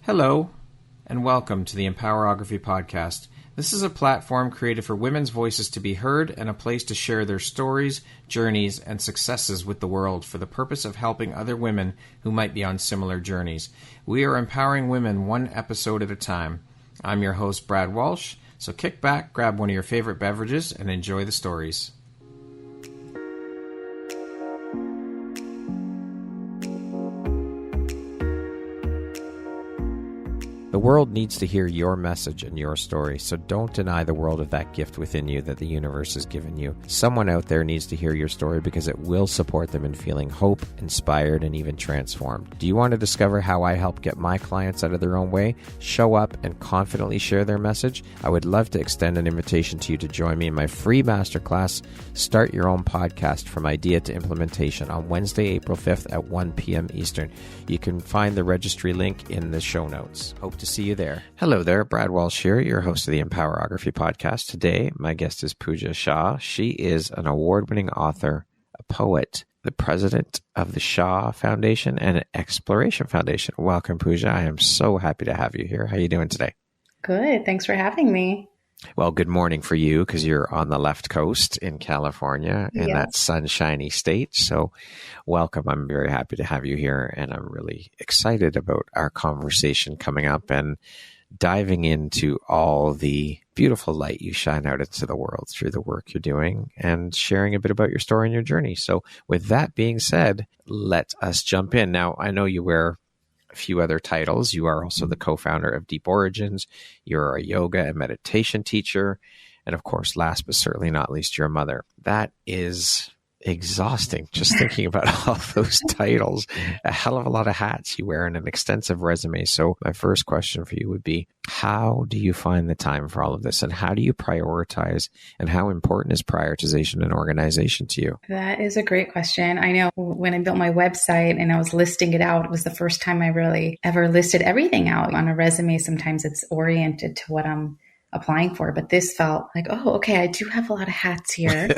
Hello, and welcome to the Empowerography Podcast. This is a platform created for women's voices to be heard and a place to share their stories, journeys, and successes with the world for the purpose of helping other women who might be on similar journeys. We are empowering women one episode at a time. I'm your host, Brad Walsh, so kick back, grab one of your favorite beverages, and enjoy the stories. The world needs to hear your message and your story, so don't deny the world of that gift within you that the universe has given you. Someone out there needs to hear your story because it will support them in feeling hope, inspired, and even transformed. Do you want to discover how I help get my clients out of their own way, show up, and confidently share their message? I would love to extend an invitation to you to join me in my free masterclass, Start Your Own Podcast from Idea to Implementation, on Wednesday, April 5th at 1 p.m. Eastern. You can find the registry link in the show notes. Hope to see you there. Hello there, Brad Walsh here, your host of the Empowerography Podcast. Today, my guest is Puja Shah. She is an award-winning author, a poet, the president of the Shah Foundation and Exploration Foundation. Welcome, Puja. I am so happy to have you here. How are you doing today? Good. Thanks for having me. Well, good morning for you because you're on the left coast in California in that sunshiny state. So welcome. I'm very happy to have you here, and I'm really excited about our conversation coming up and diving into all the beautiful light you shine out into the world through the work you're doing and sharing a bit about your story and your journey. So with that being said, let us jump in. Now, I know you wear few other titles. You are also the co-founder of Deep Origins. You're a yoga and meditation teacher. And of course, last but certainly not least, you're a mother. That is exhausting just thinking about all those titles. A hell of a lot of hats you wear and an extensive resume. So my first question for you would be, how do you find the time for all of this? And how do you prioritize? And how important is prioritization and organization to you? That is a great question. I know when I built my website and I was listing it out, it was the first time I really ever listed everything out. On a resume, sometimes it's oriented to what I'm applying for. But this felt like, oh, okay, I do have a lot of hats here.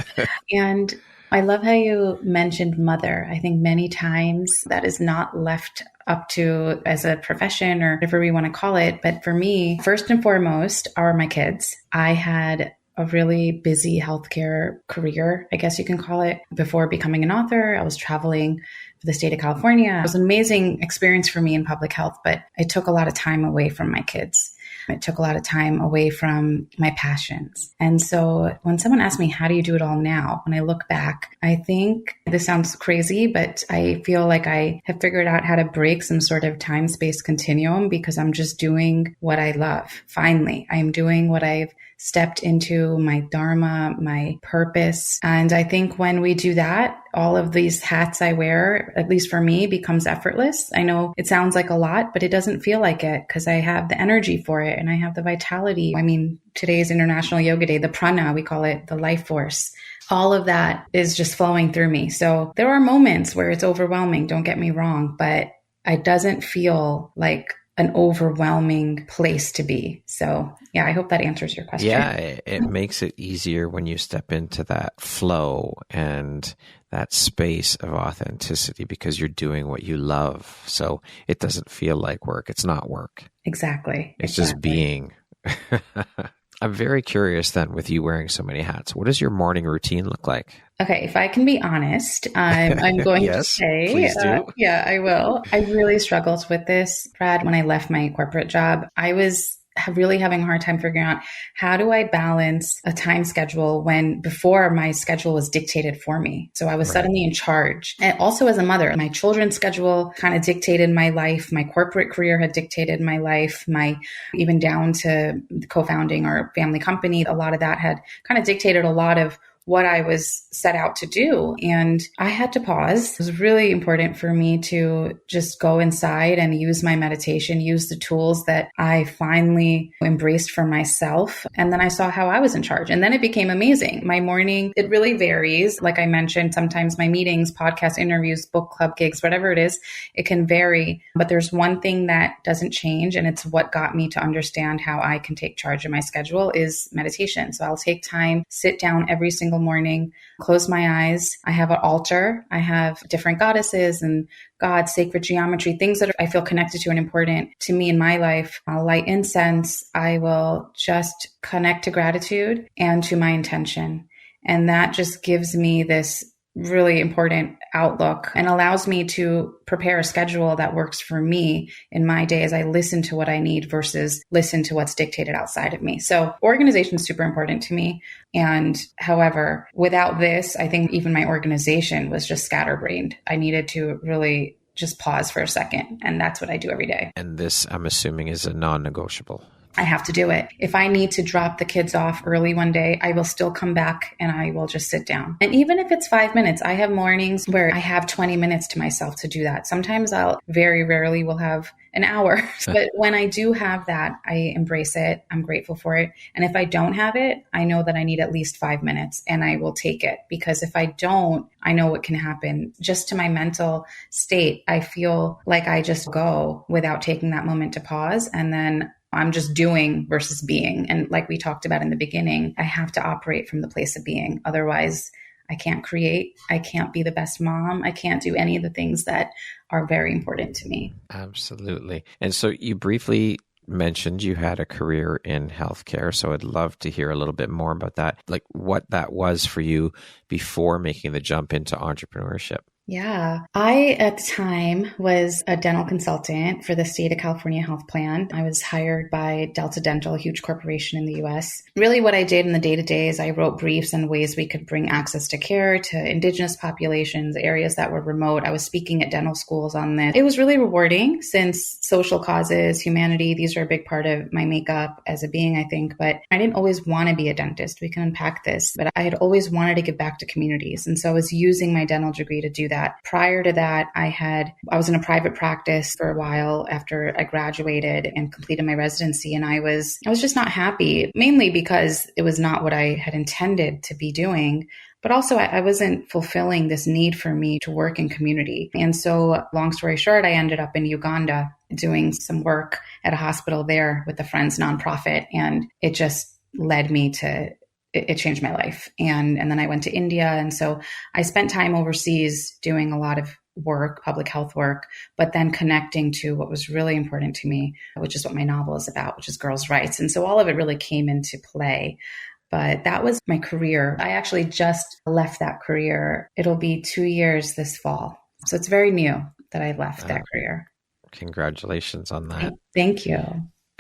And I love how you mentioned mother. I think many times that is not left up to as a profession or whatever we want to call it. But for me, first and foremost are my kids. I had a really busy healthcare career, I guess you can call it. Before becoming an author, I was traveling for the state of California. It was an amazing experience for me in public health, but it took a lot of time away from my kids. It took a lot of time away from my passions. And so when someone asks me, how do you do it all now? When I look back, I think this sounds crazy, but I feel like I have figured out how to break some sort of time-space continuum because I'm just doing what I love. Finally, I'm doing what I've stepped into, my Dharma, my purpose. And I think when we do that, all of these hats I wear, at least for me, becomes effortless. I know it sounds like a lot, but it doesn't feel like it because I have the energy for it and I have the vitality. I mean, today's International Yoga Day, the prana, we call it the life force. All of that is just flowing through me. So there are moments where it's overwhelming, don't get me wrong, but it doesn't feel like an overwhelming place to be. So yeah, I hope that answers your question. Yeah, it makes it easier when you step into that flow and that space of authenticity because you're doing what you love. So it doesn't feel like work. It's not work. Exactly. It's just being. I'm very curious then with you wearing so many hats. What does your morning routine look like? Okay, if I can be honest, I'm going to say, please do. Yeah, I will. I really struggled with this, Brad. When I left my corporate job, I was really having a hard time figuring out how do I balance a time schedule when before my schedule was dictated for me. So I was suddenly in charge. And also as a mother, my children's schedule kind of dictated my life. My corporate career had dictated my life, even down to co-founding our family company. A lot of that had kind of dictated a lot of what I was set out to do. And I had to pause. It was really important for me to just go inside and use my meditation, use the tools that I finally embraced for myself. And then I saw how I was in charge. And then it became amazing. My morning, it really varies. Like I mentioned, sometimes my meetings, podcast interviews, book club gigs, whatever it is, it can vary. But there's one thing that doesn't change. And it's what got me to understand how I can take charge of my schedule is meditation. So I'll take time, sit down every single single morning, close my eyes. I have an altar. I have different goddesses and gods, sacred geometry, things that I feel connected to and important to me in my life. I'll light incense. I will just connect to gratitude and to my intention. And that just gives me this really important outlook and allows me to prepare a schedule that works for me in my day as I listen to what I need versus listen to what's dictated outside of me. So organization is super important to me. And however, without this, I think even my organization was just scatterbrained. I needed to really just pause for a second. And that's what I do every day. And this, I'm assuming, is a non-negotiable. I have to do it. If I need to drop the kids off early one day, I will still come back and I will just sit down. And even if it's 5 minutes, I have mornings where I have 20 minutes to myself to do that. Sometimes very rarely will have an hour. But when I do have that, I embrace it. I'm grateful for it. And if I don't have it, I know that I need at least 5 minutes and I will take it. Because if I don't, I know what can happen. Just to my mental state, I feel like I just go without taking that moment to pause. And then I'm just doing versus being. And like we talked about in the beginning, I have to operate from the place of being. Otherwise, I can't create. I can't be the best mom. I can't do any of the things that are very important to me. Absolutely. And so you briefly mentioned you had a career in healthcare. So I'd love to hear a little bit more about that, like what that was for you before making the jump into entrepreneurship. Yeah. I, at the time, was a dental consultant for the state of California health plan. I was hired by Delta Dental, a huge corporation in the US. Really what I did in the day-to-day is I wrote briefs on ways we could bring access to care to indigenous populations, areas that were remote. I was speaking at dental schools on this. It was really rewarding since social causes, humanity, these are a big part of my makeup as a being, I think. But I didn't always want to be a dentist. We can unpack this. But I had always wanted to give back to communities. And so I was using my dental degree to do that. Prior to that, I was in a private practice for a while after I graduated and completed my residency. And I was just not happy, mainly because it was not what I had intended to be doing. But also I wasn't fulfilling this need for me to work in community. And so long story short, I ended up in Uganda doing some work at a hospital there with a friend's nonprofit. And it just led me to it changed my life. And then I went to India. And so I spent time overseas doing a lot of work, public health work, but then connecting to what was really important to me, which is what my novel is about, which is girls' rights. And so all of it really came into play. But that was my career. I actually just left that career. It'll be 2 years this fall. So it's very new that I left that career. Congratulations on that. Thank you.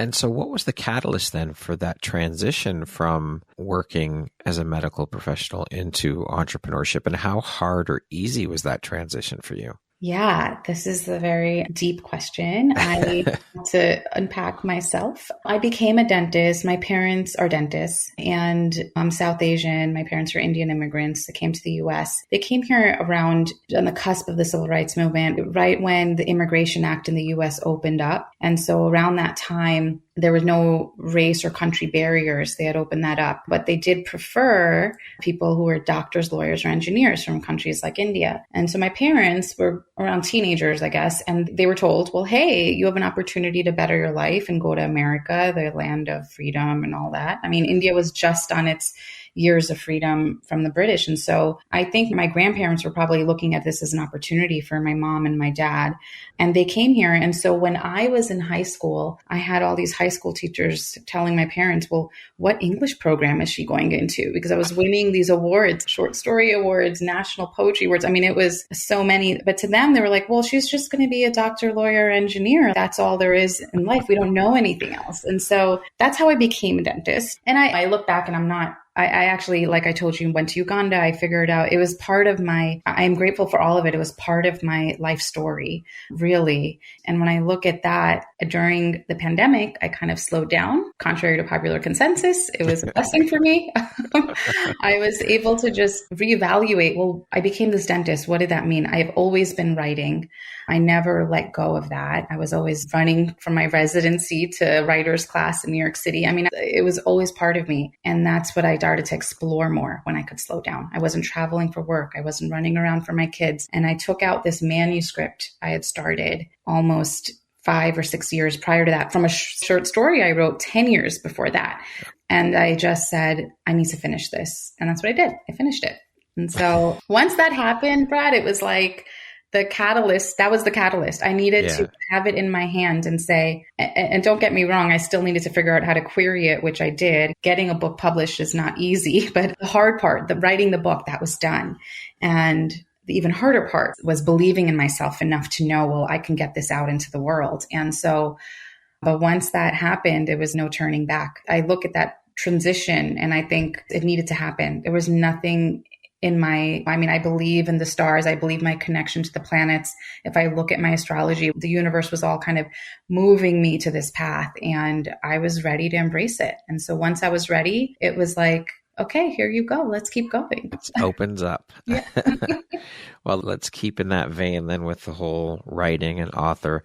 And so what was the catalyst then for that transition from working as a medical professional into entrepreneurship? And how hard or easy was that transition for you? Yeah, this is a very deep question. I had to unpack myself. I became a dentist. My parents are dentists and I'm South Asian. My parents are Indian immigrants that came to the US. They came here around on the cusp of the civil rights movement, right when the Immigration Act in the US opened up. And so around that time, there was no race or country barriers. They had opened that up, but they did prefer people who were doctors, lawyers, or engineers from countries like India. And so my parents were around teenagers, I guess, and they were told, well, hey, you have an opportunity to better your life and go to America, the land of freedom and all that. I mean, India was just on its years of freedom from the British. And so I think my grandparents were probably looking at this as an opportunity for my mom and my dad. And they came here. And so when I was in high school, I had all these high school teachers telling my parents, well, what English program is she going into? Because I was winning these awards, short story awards, national poetry awards. I mean, it was so many. But to them, they were like, well, she's just going to be a doctor, lawyer, engineer. That's all there is in life. We don't know anything else. And so that's how I became a dentist. And I look back and I actually, like I told you, went to Uganda. I figured out it was part of I'm grateful for all of it. It was part of my life story, really. And when I look at that during the pandemic, I kind of slowed down, contrary to popular consensus. It was a blessing for me. I was able to just reevaluate, well, I became this dentist. What did that mean? I've always been writing. I never let go of that. I was always running from my residency to writer's class in New York City. I mean, it was always part of me. And that's what I started to explore more when I could slow down. I wasn't traveling for work. I wasn't running around for my kids. And I took out this manuscript I had started almost 5 or 6 years prior to that from a short story I wrote 10 years before that. And I just said, I need to finish this. And that's what I did. I finished it. And so once that happened, Brad, it was like the catalyst. That was the catalyst. I needed to have it in my hand and say, and don't get me wrong, I still needed to figure out how to query it, which I did. Getting a book published is not easy, but the hard part, the writing the book, that was done. And the even harder part was believing in myself enough to know, well, I can get this out into the world. And so, but once that happened, it was no turning back. I look at that transition and I think it needed to happen. There was nothing I believe in the stars. I believe my connection to the planets. If I look at my astrology, the universe was all kind of moving me to this path and I was ready to embrace it. And so once I was ready, it was like, okay, here you go. Let's keep going. It opens up. Well, let's keep in that vein then with the whole writing and author.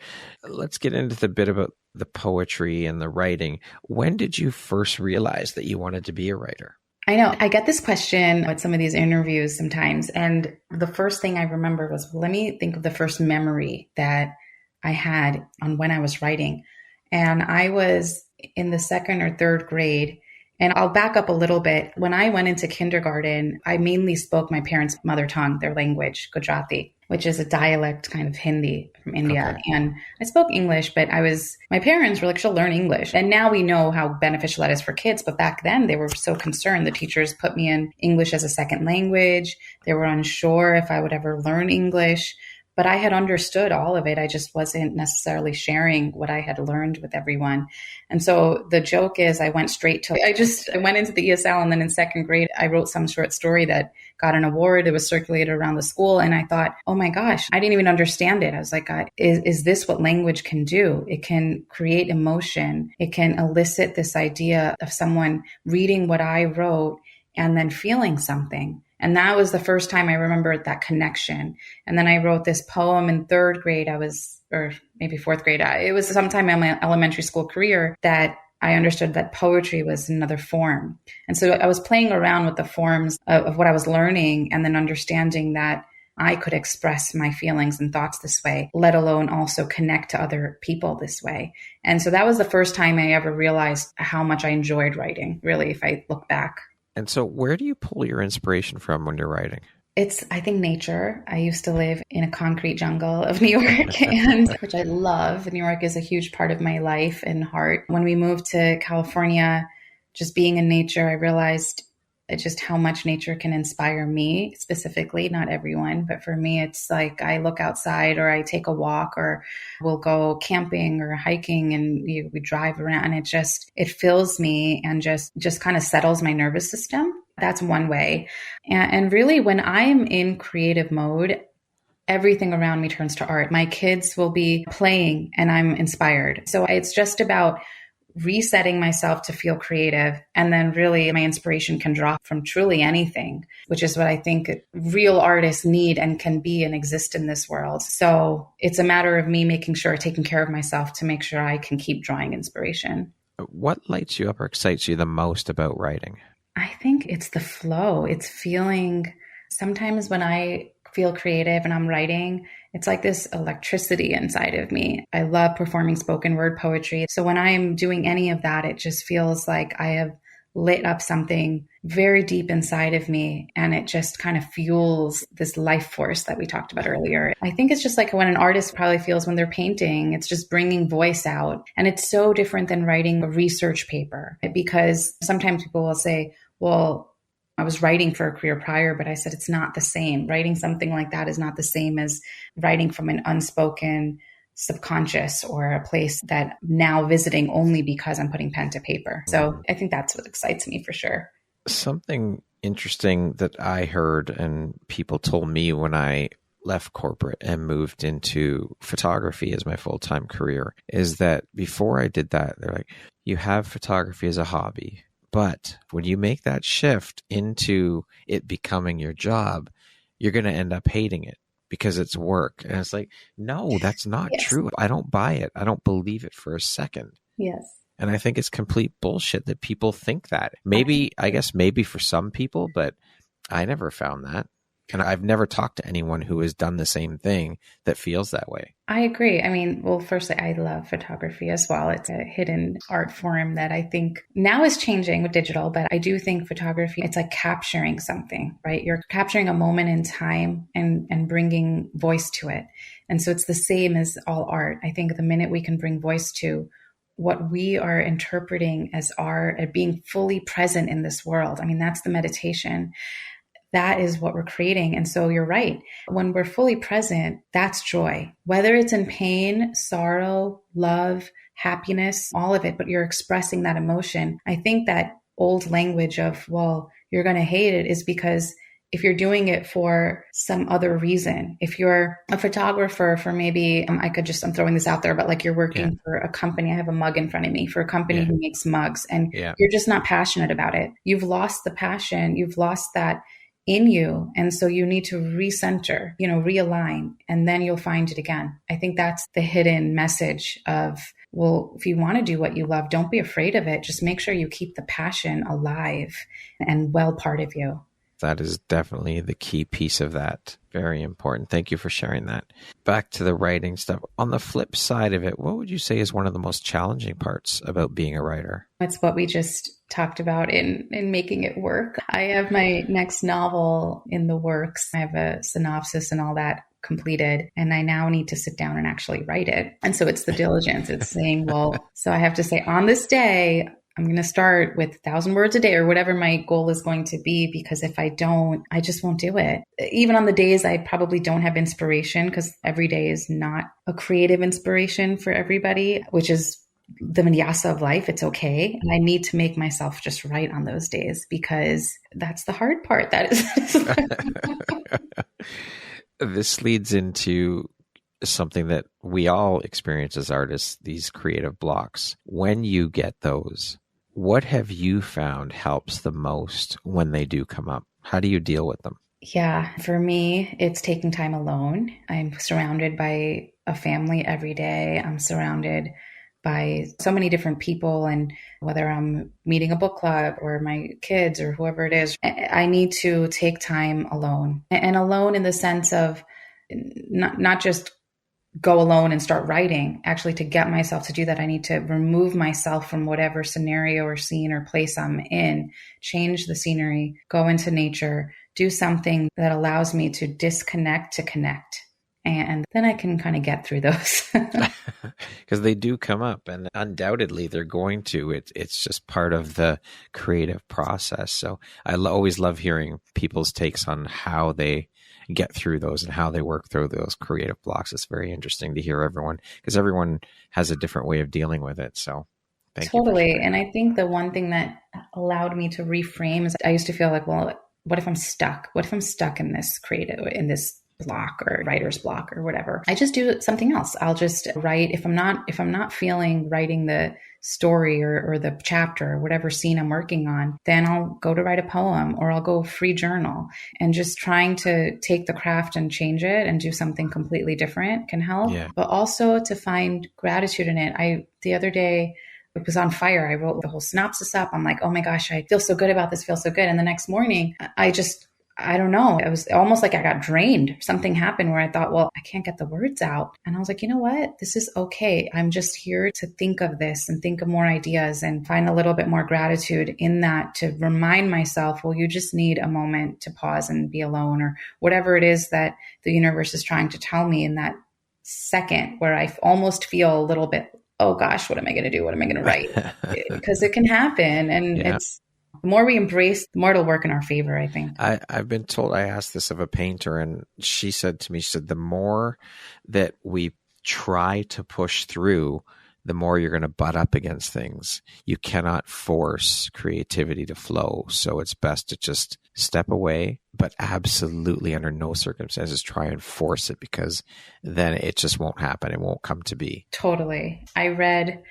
Let's get into the bit about the poetry and the writing. When did you first realize that you wanted to be a writer? I know. I get this question at some of these interviews sometimes. And the first thing I remember was, let me think of the first memory that I had on when I was writing. And I was in the second or third grade. And I'll back up a little bit. When I went into kindergarten, I mainly spoke my parents' mother tongue, their language, Gujarati, which is a dialect kind of Hindi from India. Okay. And I spoke English, but my parents were like, she'll learn English. And now we know how beneficial that is for kids. But back then they were so concerned. The teachers put me in English as a second language. They were unsure if I would ever learn English. But I had understood all of it. I just wasn't necessarily sharing what I had learned with everyone. And so the joke is I went into the ESL, and then in second grade, I wrote some short story that got an award. It was circulated around the school. And I thought, oh my gosh, I didn't even understand it. I was like, is this what language can do? It can create emotion. It can elicit this idea of someone reading what I wrote and then feeling something. And that was the first time I remembered that connection. And then I wrote this poem in third grade. Or maybe fourth grade. It was sometime in my elementary school career that I understood that poetry was another form. And so I was playing around with the forms of what I was learning and then understanding that I could express my feelings and thoughts this way, let alone also connect to other people this way. And so that was the first time I ever realized how much I enjoyed writing, really, if I look back. And so where do you pull your inspiration from when you're writing? It's, I think, nature. I used to live in a concrete jungle of New York, which I love. New York is a huge part of my life and heart. When we moved to California, just being in nature, I realized just how much nature can inspire me specifically, not everyone. But for me, it's like I look outside or I take a walk or we'll go camping or hiking and we drive around. And it fills me and just kind of settles my nervous system. That's one way. And really, when I'm in creative mode, everything around me turns to art. My kids will be playing and I'm inspired. So it's just about resetting myself to feel creative. And then really my inspiration can draw from truly anything, which is what I think real artists need and can be and exist in this world. So it's a matter of me making sure, taking care of myself to make sure I can keep drawing inspiration. What lights you up or excites you the most about writing? I think it's the flow. It's feeling, sometimes when I feel creative and I'm writing, it's like this electricity inside of me. I love performing spoken word poetry. So when I'm doing any of that, it just feels like I have lit up something very deep inside of me. And it just kind of fuels this life force that we talked about earlier. I think it's just like when an artist probably feels when they're painting, it's just bringing voice out. And it's so different than writing a research paper, because sometimes people will say, well, I was writing for a career prior, but I said, it's not the same. Writing something like that is not the same as writing from an unspoken subconscious or a place that now visiting only because I'm putting pen to paper. So I think that's what excites me for sure. Something interesting that I heard and people told me when I left corporate and moved into photography as my full-time career is that before I did that, they're like, you have photography as a hobby. But when you make that shift into it becoming your job, you're going to end up hating it because it's work. And it's like, no, that's not true. I don't buy it. I don't believe it for a second. Yes. And I think it's complete bullshit that people think that. Maybe, I guess maybe for some people, but I never found that. And I've never talked to anyone who has done the same thing that feels that way. I agree. I mean, well, firstly, I love photography as well. It's a hidden art form that I think now is changing with digital, but I do think photography, it's like capturing something, right? You're capturing a moment in time and bringing voice to it. And so it's the same as all art. I think the minute we can bring voice to what we are interpreting as art and being fully present in this world, I mean, that's the meditation. That is what we're creating. And so you're right. When we're fully present, that's joy. Whether it's in pain, sorrow, love, happiness, all of it, but you're expressing that emotion. I think that old language of, well, you're going to hate it is because if you're doing it for some other reason, if you're a photographer for maybe, I'm throwing this out there, but like you're working for a company, I have a mug in front of me for a company who makes mugs and you're just not passionate about it. You've lost the passion. You've lost that in you. And so you need to recenter, realign, and then you'll find it again. I think that's the hidden message of, well, if you want to do what you love, don't be afraid of it. Just make sure you keep the passion alive and well part of you. That is definitely the key piece of that. Very important. Thank you for sharing that. Back to the writing stuff. On the flip side of it, what would you say is one of the most challenging parts about being a writer? It's what we just talked about in making it work. I have my next novel in the works. I have a synopsis and all that completed, and I now need to sit down and actually write it. And so it's the diligence. It's saying, well, so I have to say on this day, I'm going to start with 1,000 words a day or whatever my goal is going to be, because if I don't, I just won't do it. Even on the days I probably don't have inspiration, because every day is not a creative inspiration for everybody, which is the vinyasa of life. It's okay. And I need to make myself just write on those days, because that's the hard part. That is. This leads into something that we all experience as artists, these creative blocks. When you get those, what have you found helps the most when they do come up? How do you deal with them? Yeah, for me, it's taking time alone. I'm surrounded by a family every day. I'm surrounded by so many different people, and whether I'm meeting a book club or my kids or whoever it is, I need to take time alone, and alone in the sense of not just go alone and start writing. Actually, to get myself to do that, I need to remove myself from whatever scenario or scene or place I'm in, change the scenery, go into nature, do something that allows me to disconnect to connect. And then I can kind of get through those. Because they do come up, and undoubtedly they're going to. It's just part of the creative process. So I always love hearing people's takes on how they get through those and how they work through those creative blocks. It's very interesting to hear everyone, because everyone has a different way of dealing with it. So thank you. Totally. And I think the one thing that allowed me to reframe is I used to feel like, well, what if I'm stuck? What if I'm stuck in this block or writer's block or whatever? I just do something else. I'll just write. If I'm not feeling writing the story or the chapter or whatever scene I'm working on, then I'll go to write a poem, or I'll go free journal. And just trying to take the craft and change it and do something completely different can help. Yeah. But also to find gratitude in it. The other day, it was on fire. I wrote the whole synopsis up. I'm like, oh my gosh, I feel so good about this, feel so good. And the next morning, I don't know. It was almost like I got drained. Something happened where I thought, well, I can't get the words out. And I was like, you know what? This is okay. I'm just here to think of this and think of more ideas and find a little bit more gratitude in that, to remind myself, well, you just need a moment to pause and be alone, or whatever it is that the universe is trying to tell me in that second where I almost feel a little bit, oh gosh, what am I going to do? What am I going to write? Because it can happen. And it's, the more we embrace, the more it'll work in our favor, I think. I've been told, I asked this of a painter, and she said to me, the more that we try to push through, the more you're going to butt up against things. You cannot force creativity to flow. So it's best to just step away, but absolutely under no circumstances try and force it, because then it just won't happen. It won't come to be. Totally. I read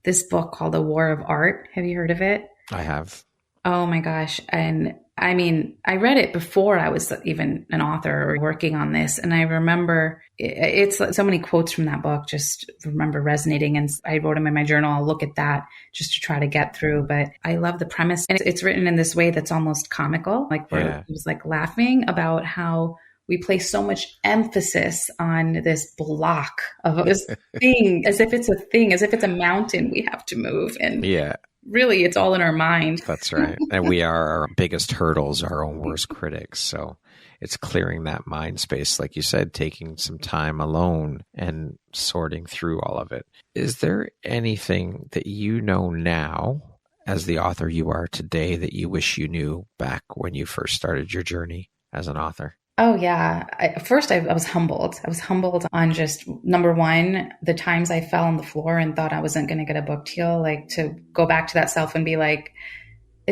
this book called The War of Art. Have you heard of it? I have. Oh my gosh. And I mean, I read it before I was even an author or working on this. And I remember it's so many quotes from that book, just remember resonating. And I wrote them in my journal. I'll look at that just to try to get through. But I love the premise. And it's written in this way that's almost comical. Like where it was like laughing about how we place so much emphasis on this block of this thing, as if it's a thing, as if it's a mountain we have to move. And really, it's all in our mind. That's right. And we are our biggest hurdles, our own worst critics. So it's clearing that mind space, like you said, taking some time alone and sorting through all of it. Is there anything that you know now, as the author you are today, that you wish you knew back when you first started your journey as an author? Oh, yeah. First, I was humbled. I was humbled on just, number one, the times I fell on the floor and thought I wasn't going to get a book deal, like to go back to that self and be like,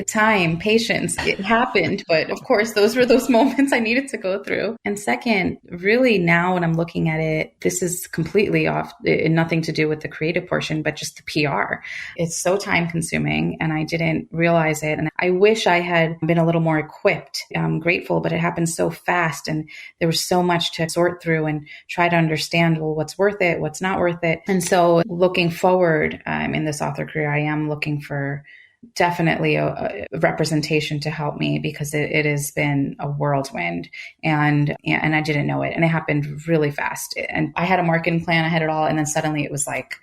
time, patience, it happened. But of course, those were those moments I needed to go through. And second, really now when I'm looking at it, this is completely off, nothing to do with the creative portion, but just the PR. It's so time consuming and I didn't realize it. And I wish I had been a little more equipped. I'm grateful, but it happened so fast and there was so much to sort through and try to understand, well, what's worth it, what's not worth it. And so looking forward in this author career, I am looking for definitely a representation to help me because it has been a whirlwind and I didn't know it. And it happened really fast. And I had a marketing plan, I had it all. And then suddenly it was like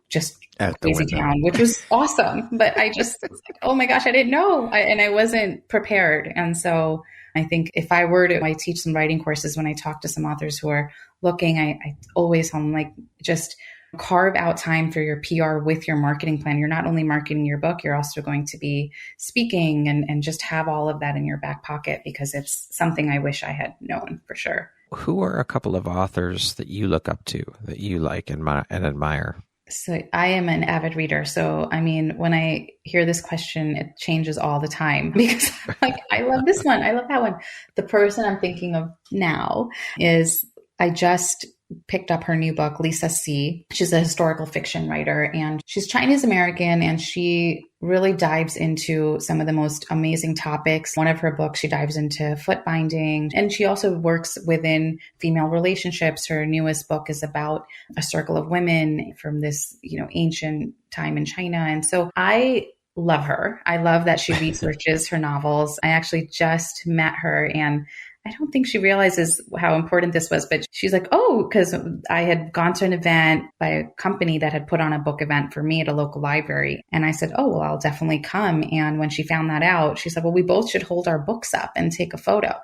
just crazy town, which was awesome. But I just, oh my gosh, I didn't know. And I wasn't prepared. And so I think if I were to, I teach some writing courses when I talk to some authors who are looking, I always, I'm like, just carve out time for your PR with your marketing plan. You're not only marketing your book, you're also going to be speaking and just have all of that in your back pocket because it's something I wish I had known for sure. Who are a couple of authors that you look up to, that you like and admire? So I am an avid reader. So, I mean, when I hear this question, it changes all the time because I'm like, I love this one. I love that one. The person I'm thinking of now is, I just picked up her new book, Lisa C. She's a historical fiction writer and she's Chinese American and she really dives into some of the most amazing topics. One of her books, she dives into foot binding and she also works within female relationships. Her newest book is about a circle of women from this, ancient time in China. And so I love her. I love that she researches her novels. I actually just met her and I don't think she realizes how important this was, but she's like, oh, because I had gone to an event by a company that had put on a book event for me at a local library. And I said, oh, well, I'll definitely come. And when she found that out, she said, well, we both should hold our books up and take a photo.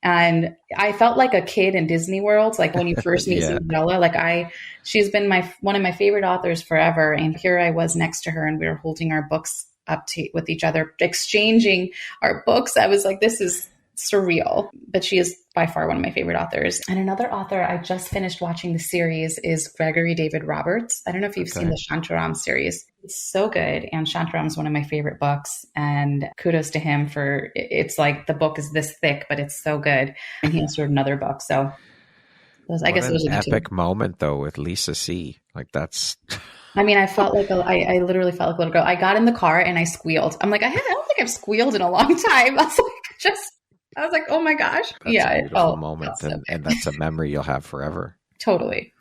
And I felt like a kid in Disney World, like when you first meet Cinderella, she's been one of my favorite authors forever. And here I was next to her and we were holding our books up with each other, exchanging our books. I was like, this is surreal, but she is by far one of my favorite authors. And another author I just finished watching the series is Gregory David Roberts. I don't know if you've seen the Shantaram series. It's so good. And Shantaram is one of my favorite books. And kudos to him for, it's like the book is this thick, but it's so good. And he also wrote another book. So I guess it was an epic moment though with Lisa C. Like that's... I mean, I felt like I literally felt like a little girl. I got in the car and I squealed. I'm like, I don't think I've squealed in a long time. I was like, oh my gosh. That's a beautiful moment. And that's a memory you'll have forever. Totally.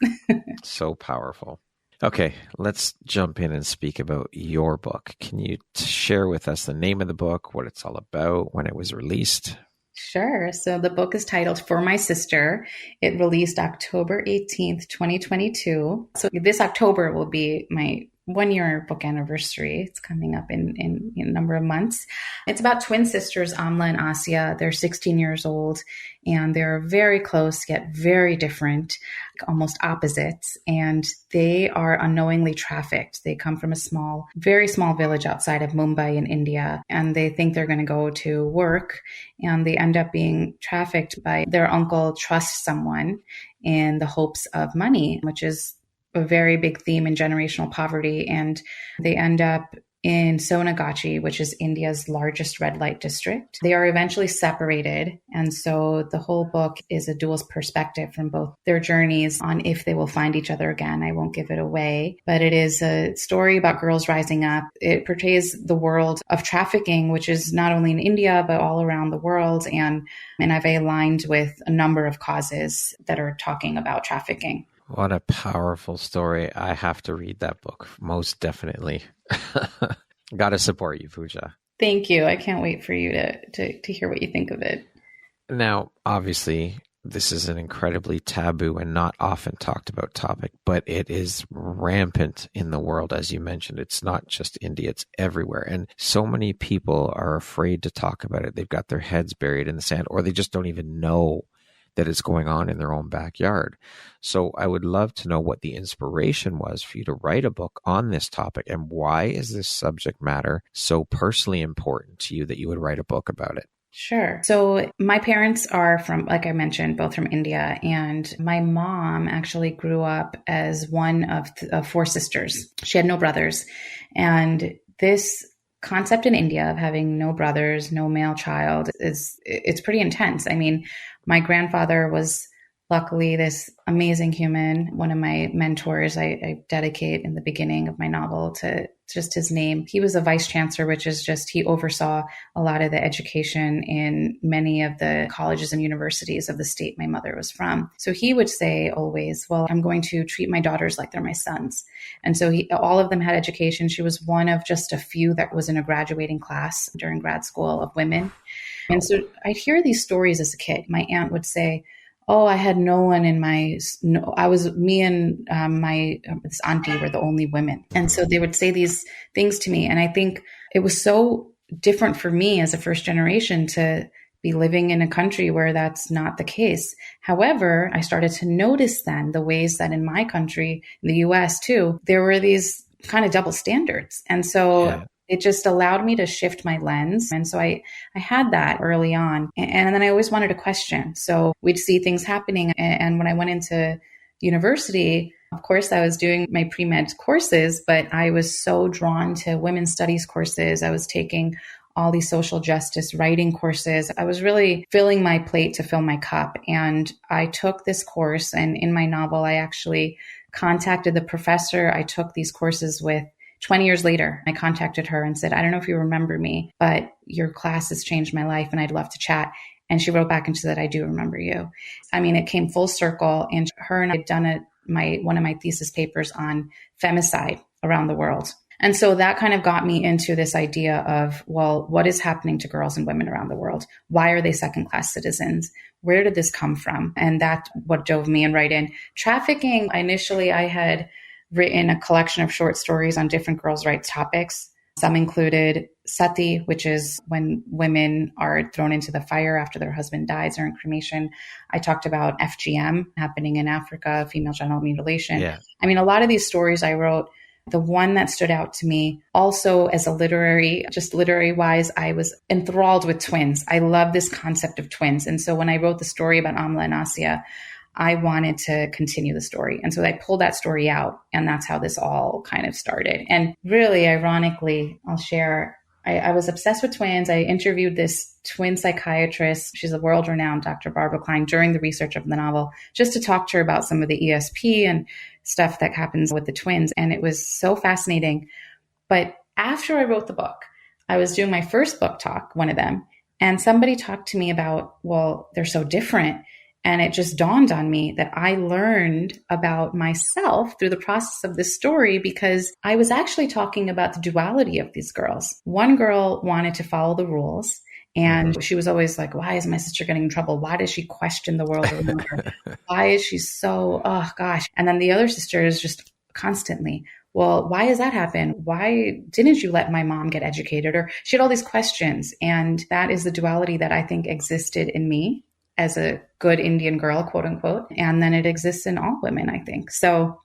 So powerful. Okay, let's jump in and speak about your book. Can you share with us the name of the book, what it's all about, when it was released? Sure. So the book is titled For My Sister. It released October 18th, 2022. So this October will be my 1-year book anniversary. It's coming up in a number of months. It's about twin sisters, Amla and Asya. They're 16 years old and they're very close, yet very different, almost opposites. And they are unknowingly trafficked. They come from a very small village outside of Mumbai in India. And they think they're going to go to work and they end up being trafficked by their uncle trusts someone in the hopes of money, which is a very big theme in generational poverty. And they end up in Sonagachi, which is India's largest red light district. They are eventually separated. And so the whole book is a dual perspective from both their journeys on if they will find each other again. I won't give it away, but it is a story about girls rising up. It portrays the world of trafficking, which is not only in India, but all around the world. And I've aligned with a number of causes that are talking about trafficking. What a powerful story. I have to read that book, most definitely. Got to support you, Puja. Thank you. I can't wait for you to hear what you think of it. Now, obviously, this is an incredibly taboo and not often talked about topic, but it is rampant in the world, as you mentioned. It's not just India, it's everywhere. And so many people are afraid to talk about it. They've got their heads buried in the sand, or they just don't even know that it's going on in their own backyard. So I would love to know what the inspiration was for you to write a book on this topic, and why is this subject matter so personally important to you that you would write a book about it? Sure. So my parents are from, like I mentioned, both from India, and my mom actually grew up as one of four sisters. She had no brothers. And this concept in India of having no brothers, no male child it's pretty intense. I mean, my grandfather was luckily this amazing human. One of my mentors, I dedicate in the beginning of my novel to just his name. He was a vice chancellor, which is just, he oversaw a lot of the education in many of the colleges and universities of the state my mother was from. So he would say always, well, I'm going to treat my daughters like they're my sons. And so all of them had education. She was one of just a few that was in a graduating class during grad school of women. And so I'd hear these stories as a kid. My aunt would say, oh, I had no one in me and this auntie were the only women. And so they would say these things to me. And I think it was so different for me as a first generation to be living in a country where that's not the case. However, I started to notice then the ways that in my country, in the US too, there were these kind of double standards. And so it just allowed me to shift my lens. And so I had that early on. And then I always wanted to question. So we'd see things happening. And when I went into university, of course, I was doing my pre-med courses, but I was so drawn to women's studies courses. I was taking all these social justice writing courses. I was really filling my plate to fill my cup. And I took this course. And in my novel, I actually contacted the professor I took these courses with. 20 years later, I contacted her and said, I don't know if you remember me, but your class has changed my life and I'd love to chat. And she wrote back and said, I do remember you. I mean, it came full circle. And her and I had done one of my thesis papers on femicide around the world. And so that kind of got me into this idea of, well, what is happening to girls and women around the world? Why are they second-class citizens? Where did this come from? And that's what drove me right in. Trafficking, initially I had written a collection of short stories on different girls' rights topics. Some included sati, which is when women are thrown into the fire after their husband dies during cremation. I talked about FGM happening in Africa, female genital mutilation. Yeah. I mean, a lot of these stories I wrote, the one that stood out to me also as a literary wise, I was enthralled with twins. I love this concept of twins. And so when I wrote the story about Amla and Asya, I wanted to continue the story. And so I pulled that story out, and that's how this all kind of started. And really, ironically, I'll share, I was obsessed with twins. I interviewed this twin psychiatrist. She's a world-renowned Dr. Barbara Klein during the research of the novel, just to talk to her about some of the ESP and stuff that happens with the twins. And it was so fascinating. But after I wrote the book, I was doing my first book talk, one of them, and somebody talked to me about, well, they're so different. And it just dawned on me that I learned about myself through the process of this story, because I was actually talking about the duality of these girls. One girl wanted to follow the rules, and she was always like, why is my sister getting in trouble? Why does she question the world around her? Why is she so, oh gosh. And then the other sister is just constantly, well, why does that happen? Why didn't you let my mom get educated? Or she had all these questions. And that is the duality that I think existed in me as a good Indian girl, quote unquote. And then it exists in all women, I think. So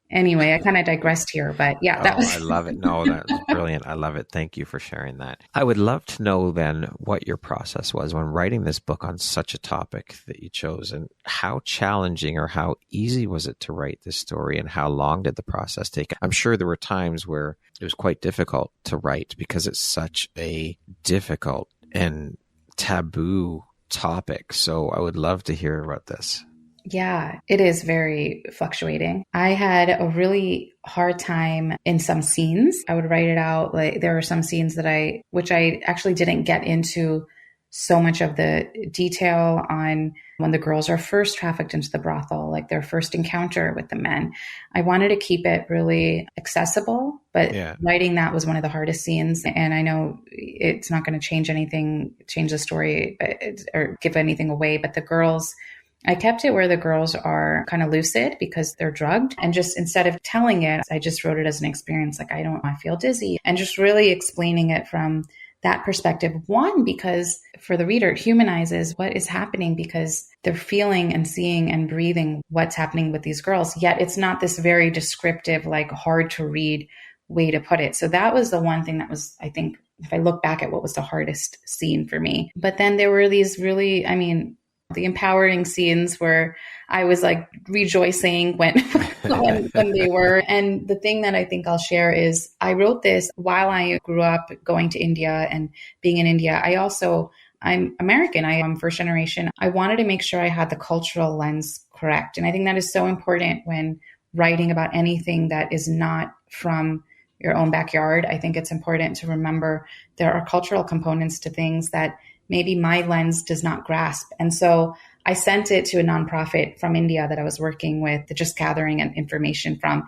Anyway, I kind of digressed here, but yeah, that was. I love it. No, that was brilliant. I love it. Thank you for sharing that. I would love to know then what your process was when writing this book on such a topic that you chose, and how challenging or how easy was it to write this story, and how long did the process take? I'm sure there were times where it was quite difficult to write because it's such a difficult and taboo topic. So I would love to hear about this. Yeah, it is very fluctuating. I had a really hard time in some scenes. I would write it out. Like there were some scenes which I actually didn't get into so much of the detail on when the girls are first trafficked into the brothel, like their first encounter with the men. I wanted to keep it really accessible, but writing that was one of the hardest scenes. And I know it's not going to change the story or give anything away, but the girls, I kept it where the girls are kind of lucid because they're drugged. And just instead of telling it, I just wrote it as an experience. Like, I feel dizzy, and just really explaining it from that perspective. One, because for the reader, it humanizes what is happening because they're feeling and seeing and breathing what's happening with these girls. Yet it's not this very descriptive, like hard to read way to put it. So that was the one thing that was, I think, if I look back at what was the hardest scene for me. But then there were these really, the empowering scenes where I was like rejoicing when they were. And the thing that I think I'll share is I wrote this while I grew up going to India and being in India. I'm American. I am first generation. I wanted to make sure I had the cultural lens correct. And I think that is so important when writing about anything that is not from your own backyard. I think it's important to remember there are cultural components to things that maybe my lens does not grasp. And so I sent it to a nonprofit from India that I was working with, just gathering information from.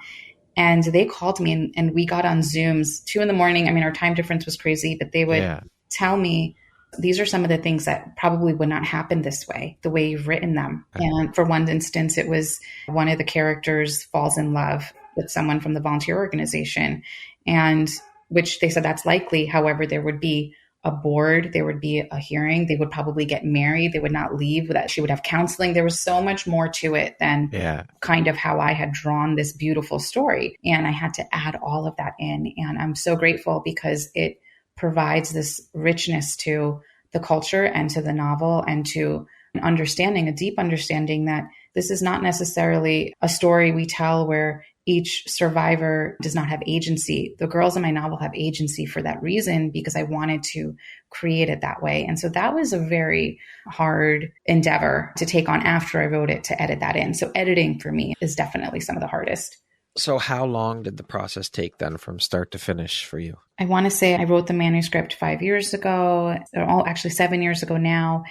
And they called me and we got on Zooms 2 a.m. Our time difference was crazy, but they would tell me, these are some of the things that probably would not happen this way, the way you've written them. And for one instance, it was one of the characters falls in love with someone from the volunteer organization, and which they said that's likely. However, there would be a board, there would be a hearing, they would probably get married, they would not leave, that she would have counseling. There was so much more to it than kind of how I had drawn this beautiful story. And I had to add all of that in. And I'm so grateful because it provides this richness to the culture and to the novel and to a deep understanding that this is not necessarily a story we tell where each survivor does not have agency. The girls in my novel have agency for that reason, because I wanted to create it that way. And so that was a very hard endeavor to take on after I wrote it, to edit that in. So editing for me is definitely some of the hardest. So how long did the process take then from start to finish for you? I want to say I wrote the manuscript 5 years ago, actually 7 years ago now.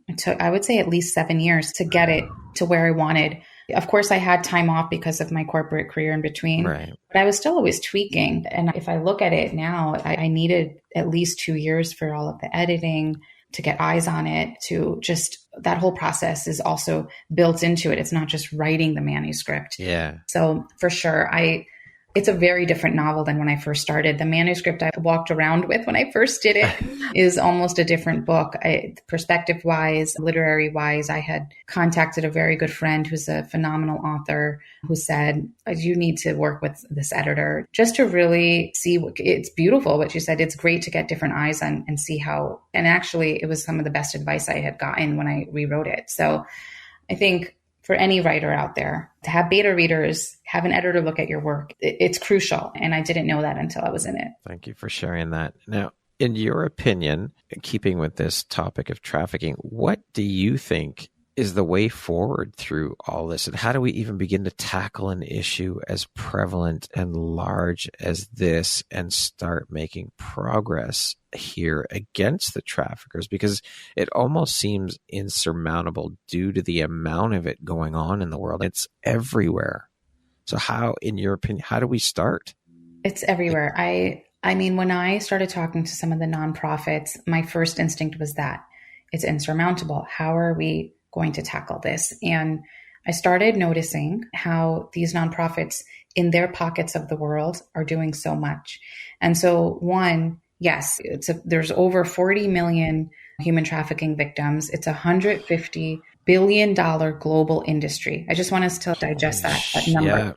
It took, I would say, at least 7 years to get it to where I wanted. Of course, I had time off because of my corporate career in between, but I was still always tweaking. And if I look at it now, I needed at least 2 years for all of the editing, to get eyes on it, to just, that whole process is also built into it. It's not just writing the manuscript. Yeah. So for sure, it's a very different novel than when I first started. The manuscript I walked around with when I first did it is almost a different book. Perspective-wise, literary-wise, I had contacted a very good friend who's a phenomenal author who said, you need to work with this editor just to really see it's beautiful. But she said, it's great to get different eyes on and see how, and actually it was some of the best advice I had gotten when I rewrote it. So I think for any writer out there, to have beta readers, have an editor look at your work, it's crucial. And I didn't know that until I was in it. Thank you for sharing that. Now, in your opinion, keeping with this topic of trafficking, what do you think is the way forward through all this? And how do we even begin to tackle an issue as prevalent and large as this and start making progress here against the traffickers? Because it almost seems insurmountable due to the amount of it going on in the world. It's everywhere. So how, in your opinion, how do we start? It's everywhere. I mean, when I started talking to some of the nonprofits, my first instinct was that it's insurmountable. How are we going to tackle this? And I started noticing how these nonprofits in their pockets of the world are doing so much. And so one, yes, there's over 40 million human trafficking victims. It's $150 billion global industry. I just want us to digest that number.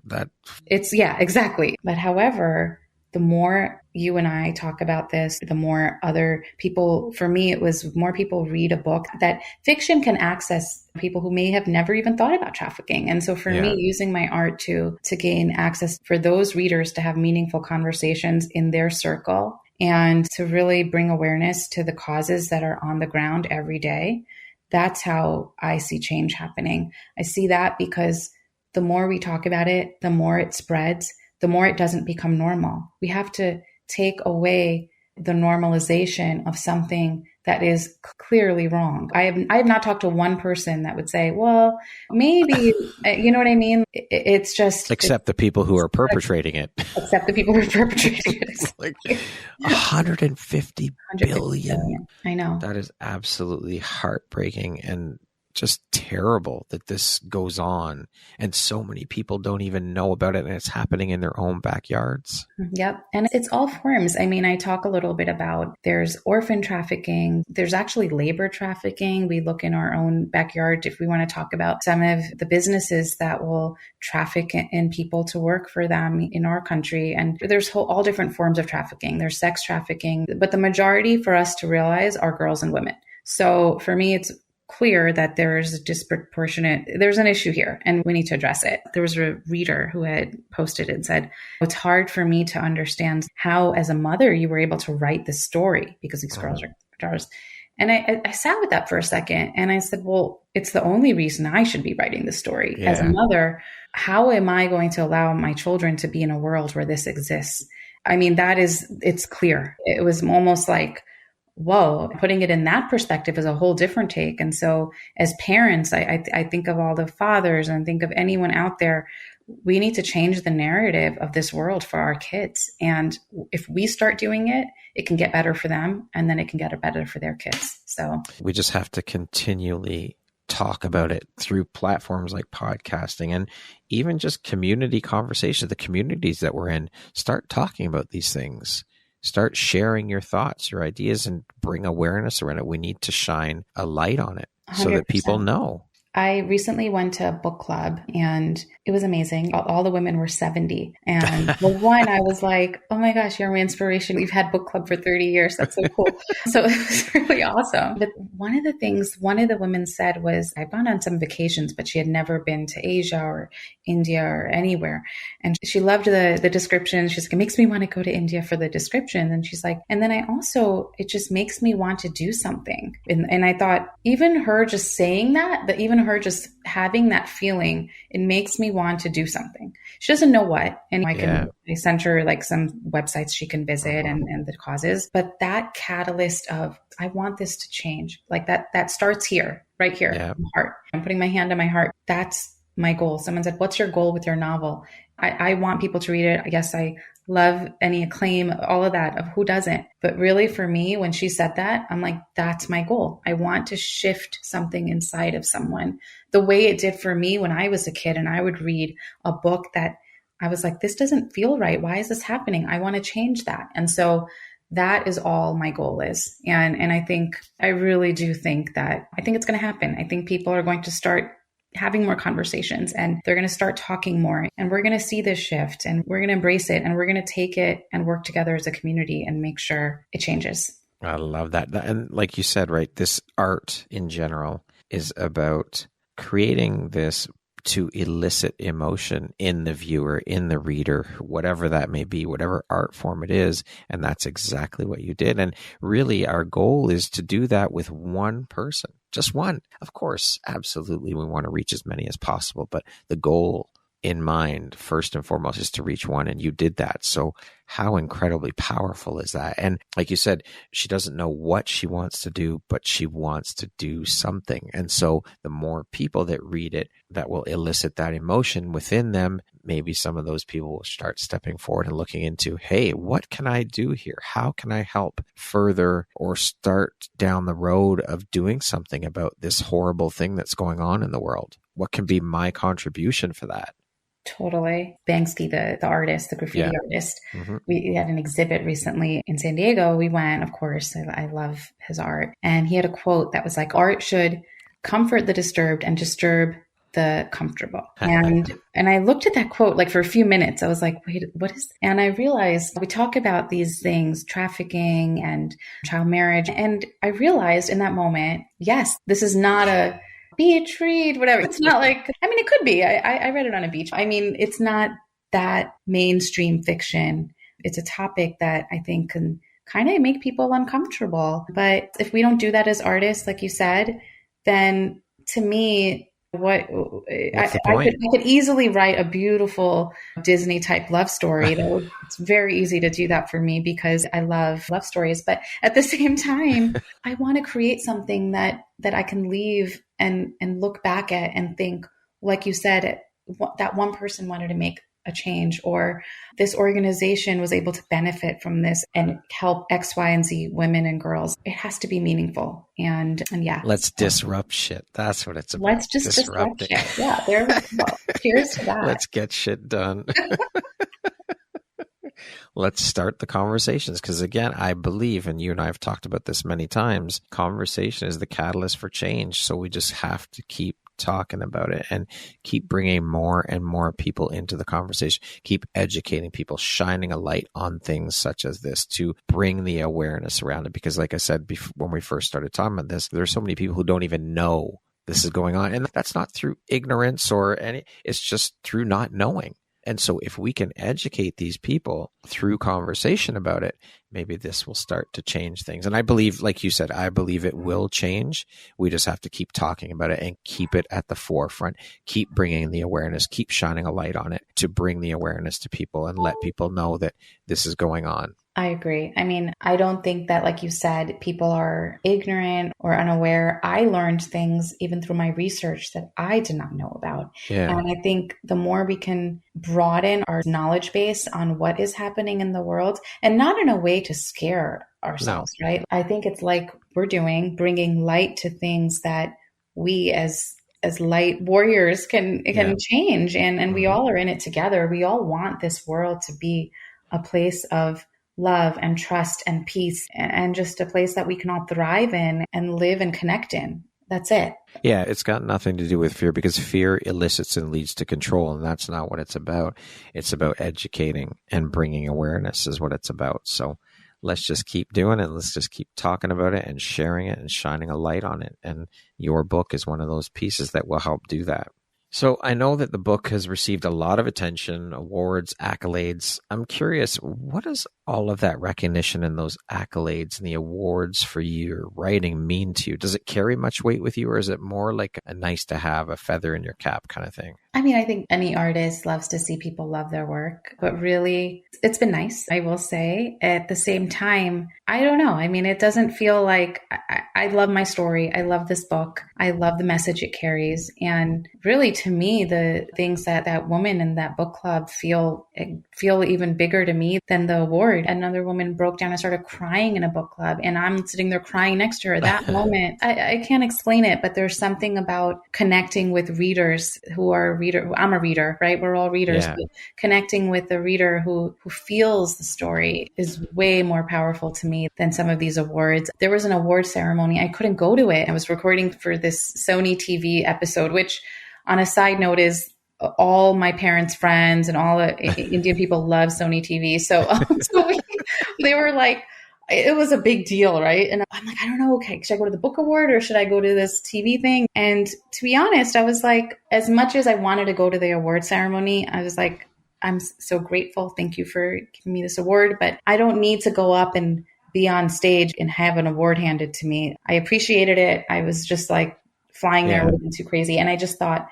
Yeah, exactly. But however, the more you and I talk about this, the more other people, for me, it was more people read a book that fiction can access people who may have never even thought about trafficking. And so for me, using my art to gain access for those readers to have meaningful conversations in their circle and to really bring awareness to the causes that are on the ground every day, that's how I see change happening. I see that because the more we talk about it, the more it spreads, the more it doesn't become normal. We have to take away the normalization of something that is clearly wrong. I have not talked to one person that would say, well, maybe, you know what I mean? It's just... Except the people who are perpetrating it. Except the people who are perpetrating it. It's like 150 billion. I know. That is absolutely heartbreaking and just terrible that this goes on and so many people don't even know about it and it's happening in their own backyards. Yep. And it's all forms. I mean, I talk a little bit about there's orphan trafficking. There's actually labor trafficking. We look in our own backyard if we want to talk about some of the businesses that will traffic in people to work for them in our country. And there's all different forms of trafficking. There's sex trafficking, but the majority for us to realize are girls and women. So for me, it's clear that there's an issue here and we need to address it. There was a reader who had posted and said, it's hard for me to understand how as a mother you were able to write this story because these girls are daughters. And I sat with that for a second and I said, well, it's the only reason I should be writing this story. Yeah. As a mother, how am I going to allow my children to be in a world where this exists? I mean, it's clear. It was almost like, whoa, putting it in that perspective is a whole different take. And so as parents, I think of all the fathers and think of anyone out there, we need to change the narrative of this world for our kids. And if we start doing it, it can get better for them and then it can get better for their kids. So we just have to continually talk about it through platforms like podcasting and even just community conversation. The communities that we're in, start talking about these things. Start sharing your thoughts, your ideas, and bring awareness around it. We need to shine a light on it 100%. So that people know. I recently went to a book club and it was amazing. All the women were 70. And the one I was like, oh my gosh, you're my inspiration. We've had book club for 30 years. That's so cool. So it was really awesome. But one of the things one of the women said was, I've gone on some vacations, but she had never been to Asia or India or anywhere. And she loved the description. She's like, it makes me want to go to India for the description. And she's like, and then it just makes me want to do something. And I thought, even her just saying that even her just having that feeling, it makes me want to do something. She doesn't know what. And I sent her like some websites she can visit and the causes. But that catalyst of, I want this to change. Like that starts here, right here, in my heart. I'm putting my hand on my heart. That's my goal. Someone said, what's your goal with your novel? I want people to read it. I guess I love any acclaim, all of that, of who doesn't. But really for me, when she said that, I'm like, that's my goal. I want to shift something inside of someone the way it did for me when I was a kid and I would read a book that I was like, this doesn't feel right. Why is this happening? I want to change that. And so that is all my goal is. And I really do think that, I think it's going to happen. I think people are going to start having more conversations and they're going to start talking more and we're going to see this shift and we're going to embrace it and we're going to take it and work together as a community and make sure it changes. I love that. And like you said, right, this art in general is about creating this to elicit emotion in the viewer, in the reader, whatever that may be, whatever art form it is. And that's exactly what you did. And really our goal is to do that with one person, just one. Of course, absolutely, we want to reach as many as possible, but the goal in mind, first and foremost, is to reach one. And you did that. So how incredibly powerful is that? And like you said, she doesn't know what she wants to do, but she wants to do something. And so the more people that read it, that will elicit that emotion within them, maybe some of those people will start stepping forward and looking into, hey, what can I do here? How can I help further or start down the road of doing something about this horrible thing that's going on in the world? What can be my contribution for that? Totally. Banksy, the artist, the graffiti artist. Mm-hmm. We had an exhibit recently in San Diego. We went, of course, I love his art. And he had a quote that was like, art should comfort the disturbed and disturb the comfortable. And I looked at that quote like for a few minutes. I was like, wait, what is, and I realized we talk about these things, trafficking and child marriage. And I realized in that moment, yes, this is not a beach read, whatever. It's not like, I mean, it could be. I read it on a beach. I mean, it's not that mainstream fiction. It's a topic that I think can kind of make people uncomfortable. But if we don't do that as artists, like you said, then to me, I could easily write a beautiful Disney type love story. It's very easy to do that for me because I love love stories. But at the same time, I want to create something that I can leave and look back at and think, like you said, that one person wanted to make a change, or this organization was able to benefit from this and help X, Y, and Z women and girls. It has to be meaningful. And yeah. Let's disrupt shit. That's what it's about. Let's just disrupt shit. Yeah, there we go. Cheers to that. Let's get shit done. Let's start the conversations. Because again, I believe, and you and I have talked about this many times, conversation is the catalyst for change. So we just have to keep talking about it and keep bringing more and more people into the conversation, keep educating people, shining a light on things such as this to bring the awareness around it. Because like I said, when we first started talking about this, there's so many people who don't even know this is going on. And that's not through ignorance it's just through not knowing. And so if we can educate these people through conversation about it, maybe this will start to change things. And I believe, like you said, I believe it will change. We just have to keep talking about it and keep it at the forefront, keep bringing the awareness, keep shining a light on it to bring the awareness to people and let people know that this is going on. I agree. I mean, I don't think that, like you said, people are ignorant or unaware. I learned things even through my research that I did not know about. Yeah. And I think the more we can broaden our knowledge base on what is happening in the world, and not in a way to scare ourselves, right? I think it's like we're doing, bringing light to things that we as light warriors can change. And we all are in it together. We all want this world to be a place of love and trust and peace, and just a place that we can all thrive in and live and connect in. That's it. Yeah, it's got nothing to do with fear, because fear elicits and leads to control, and that's not what it's about. It's about educating and bringing awareness is what it's about. So let's just keep doing it. Let's just keep talking about it and sharing it and shining a light on it. And your book is one of those pieces that will help do that. So I know that the book has received a lot of attention, awards, accolades. I'm curious, what does all of that recognition and those accolades and the awards for your writing mean to you? Does it carry much weight with you, or is it more like a nice to have, a feather in your cap kind of thing? I mean, I think any artist loves to see people love their work, but really it's been nice, I will say. At the same time, I don't know. I mean, it doesn't feel like I love my story. I love this book. I love the message it carries. And really, to me, the things that woman in that book club feel even bigger to me than the award. Another woman broke down and started crying in a book club, and I'm sitting there crying next to her. That moment, I can't explain it, but there's something about connecting with readers who are I'm a reader, right? We're all readers. Yeah. But connecting with a reader who feels the story is way more powerful to me than some of these awards. There was an award ceremony. I couldn't go to it. I was recording for this Sony TV episode, which on a side note is all my parents' friends and all the Indian people love Sony TV. So, they were like, it was a big deal, right? And I'm like, I don't know, okay, should I go to the book award or should I go to this TV thing? And to be honest, I was like, as much as I wanted to go to the award ceremony, I was like, I'm so grateful. Thank you for giving me this award, but I don't need to go up and be on stage and have an award handed to me. I appreciated it. I was just like, flying there would have been too crazy. And I just thought,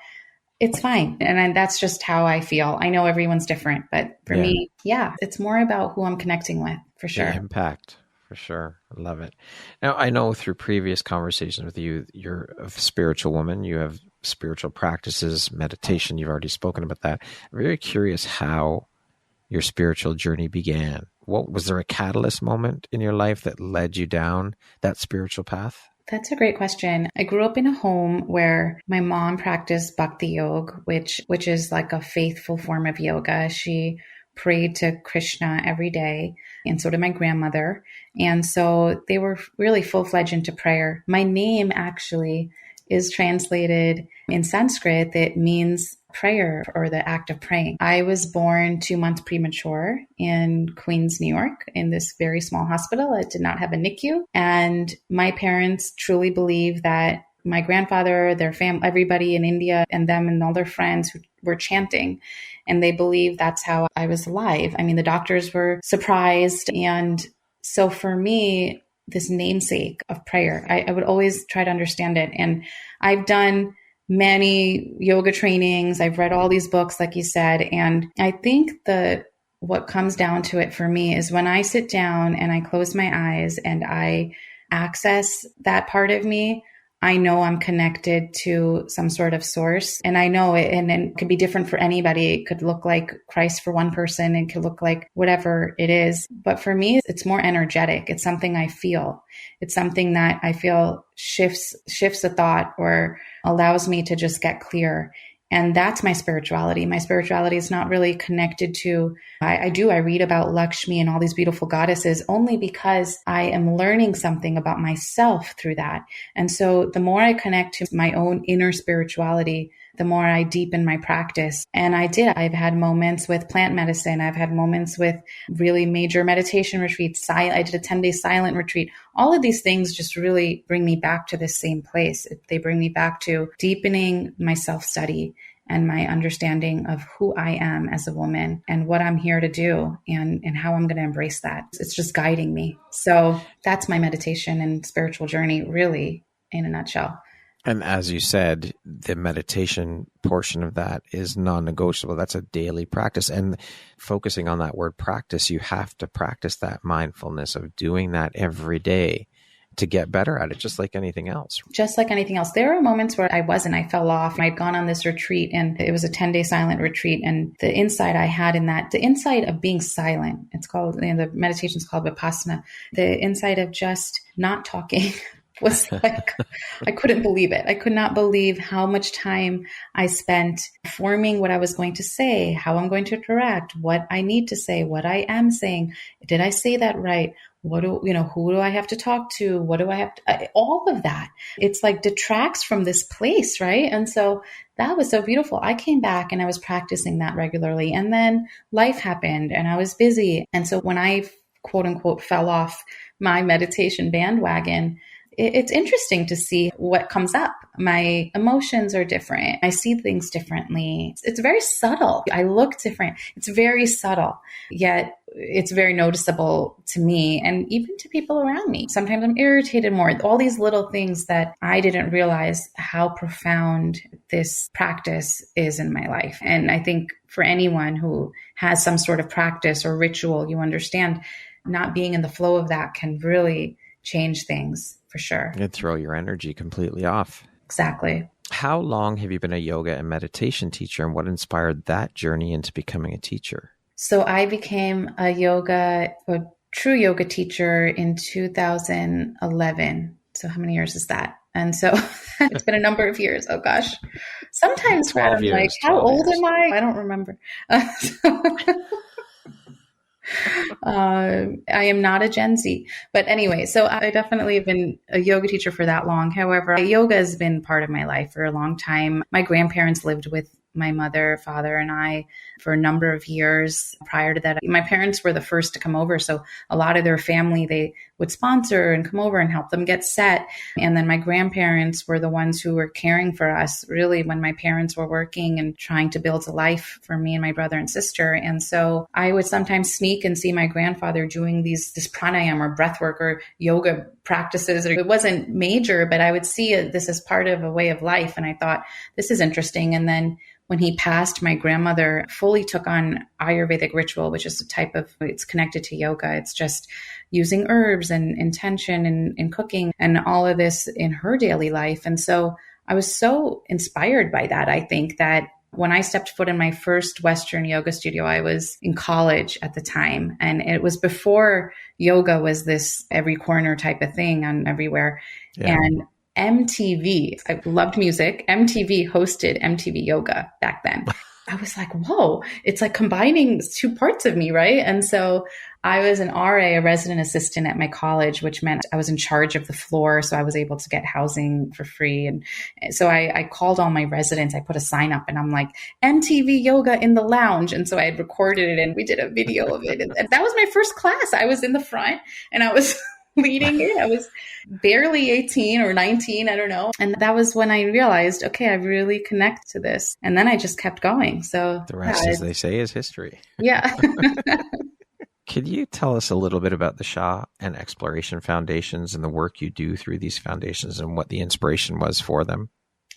it's fine. And that's just how I feel. I know everyone's different, but for me, it's more about who I'm connecting with, for sure. The impact. For sure. I love it. Now, I know through previous conversations with you, you're a spiritual woman. You have spiritual practices, meditation. You've already spoken about that. I'm very curious how your spiritual journey began. Was there a catalyst moment in your life that led you down that spiritual path? That's a great question. I grew up in a home where my mom practiced bhakti yoga, which is like a faithful form of yoga. She prayed to Krishna every day, and so did my grandmother. And so they were really full-fledged into prayer. My name actually is translated in Sanskrit. It means prayer or the act of praying. I was born 2 months premature in Queens, New York, in this very small hospital. I did not have a NICU. And my parents truly believe that my grandfather, their family, everybody in India and them and all their friends who were chanting. And they believe that's how I was alive. I mean, the doctors were surprised. And so for me, this namesake of prayer, I would always try to understand it. And I've done many yoga trainings. I've read all these books, like you said. And I think what comes down to it for me is when I sit down and I close my eyes and I access that part of me, I know I'm connected to some sort of source, and I know it, and it could be different for anybody. It could look like Christ for one person. It could look like whatever it is. But for me, it's more energetic. It's something I feel. It's something that I feel shifts a thought or allows me to just get clear. And that's my spirituality. My spirituality is not really connected to, I read about Lakshmi and all these beautiful goddesses only because I am learning something about myself through that. And so the more I connect to my own inner spirituality, the more I deepen my practice. And I've had moments with plant medicine. I've had moments with really major meditation retreats. I did a 10-day silent retreat. All of these things just really bring me back to the same place. They bring me back to deepening my self-study and my understanding of who I am as a woman and what I'm here to do and how I'm going to embrace that. It's just guiding me. So that's my meditation and spiritual journey, really, in a nutshell. And as you said, the meditation portion of that is non-negotiable. That's a daily practice. And focusing on that word practice, you have to practice that mindfulness of doing that every day to get better at it, just like anything else. Just like anything else. There were moments where I fell off. I'd gone on this retreat and it was a 10-day silent retreat. And the insight I had in that, the insight of being silent, it's called, the meditation is called Vipassana, the insight of just not talking was like, I couldn't believe it. I could not believe how much time I spent forming what I was going to say, how I'm going to interact, what I need to say, what I am saying. Did I say that right? Who do I have to talk to? What do I have to, all of that. It's like detracts from this place, right? And so that was so beautiful. I came back and I was practicing that regularly. And then life happened and I was busy. And so when I quote unquote fell off my meditation bandwagon, it's interesting to see what comes up. My emotions are different. I see things differently. It's very subtle. I look different. It's very subtle, yet it's very noticeable to me and even to people around me. Sometimes I'm irritated more. All these little things that I didn't realize how profound this practice is in my life. And I think for anyone who has some sort of practice or ritual, you understand not being in the flow of that can really change things. For sure. It'd throw your energy completely off. Exactly. How long have you been a yoga and meditation teacher, and what inspired that journey into becoming a teacher? So I became a true yoga teacher in 2011. So how many years is that? And so it's been a number of years. Oh gosh. Sometimes I'm like, how old am I? I don't remember. I am not a Gen Z, but anyway, so I definitely have been a yoga teacher for that long. However, yoga has been part of my life for a long time. My grandparents lived with my mother, father, and I for a number of years. Prior to that, my parents were the first to come over. So a lot of their family, they would sponsor and come over and help them get set. And then my grandparents were the ones who were caring for us really when my parents were working and trying to build a life for me and my brother and sister. And so I would sometimes sneak and see my grandfather doing this pranayama or breath work or yoga practices. It wasn't major, but I would see this as part of a way of life. And I thought, this is interesting. And then when he passed, my grandmother fully took on Ayurvedic ritual, which is it's connected to yoga. It's just using herbs and intention and cooking and all of this in her daily life. And so I was so inspired by that. I think that when I stepped foot in my first Western yoga studio, I was in college at the time. And it was before yoga was this every corner type of thing on everywhere. Yeah. And MTV, I loved music. MTV hosted MTV Yoga back then. I was like, whoa, it's like combining two parts of me, right? And so I was an RA, a resident assistant at my college, which meant I was in charge of the floor. So I was able to get housing for free. And so I called all my residents. I put a sign up and I'm like, MTV yoga in the lounge. And so I had recorded it and we did a video of it. And that was my first class. I was in the front and I was leading it. I was barely 18 or 19, I don't know. And that was when I realized, okay, I really connect to this. And then I just kept going. So the rest, as they say, is history. Yeah. Could you tell us a little bit about the Shah and Exploration Foundations and the work you do through these foundations and what the inspiration was for them?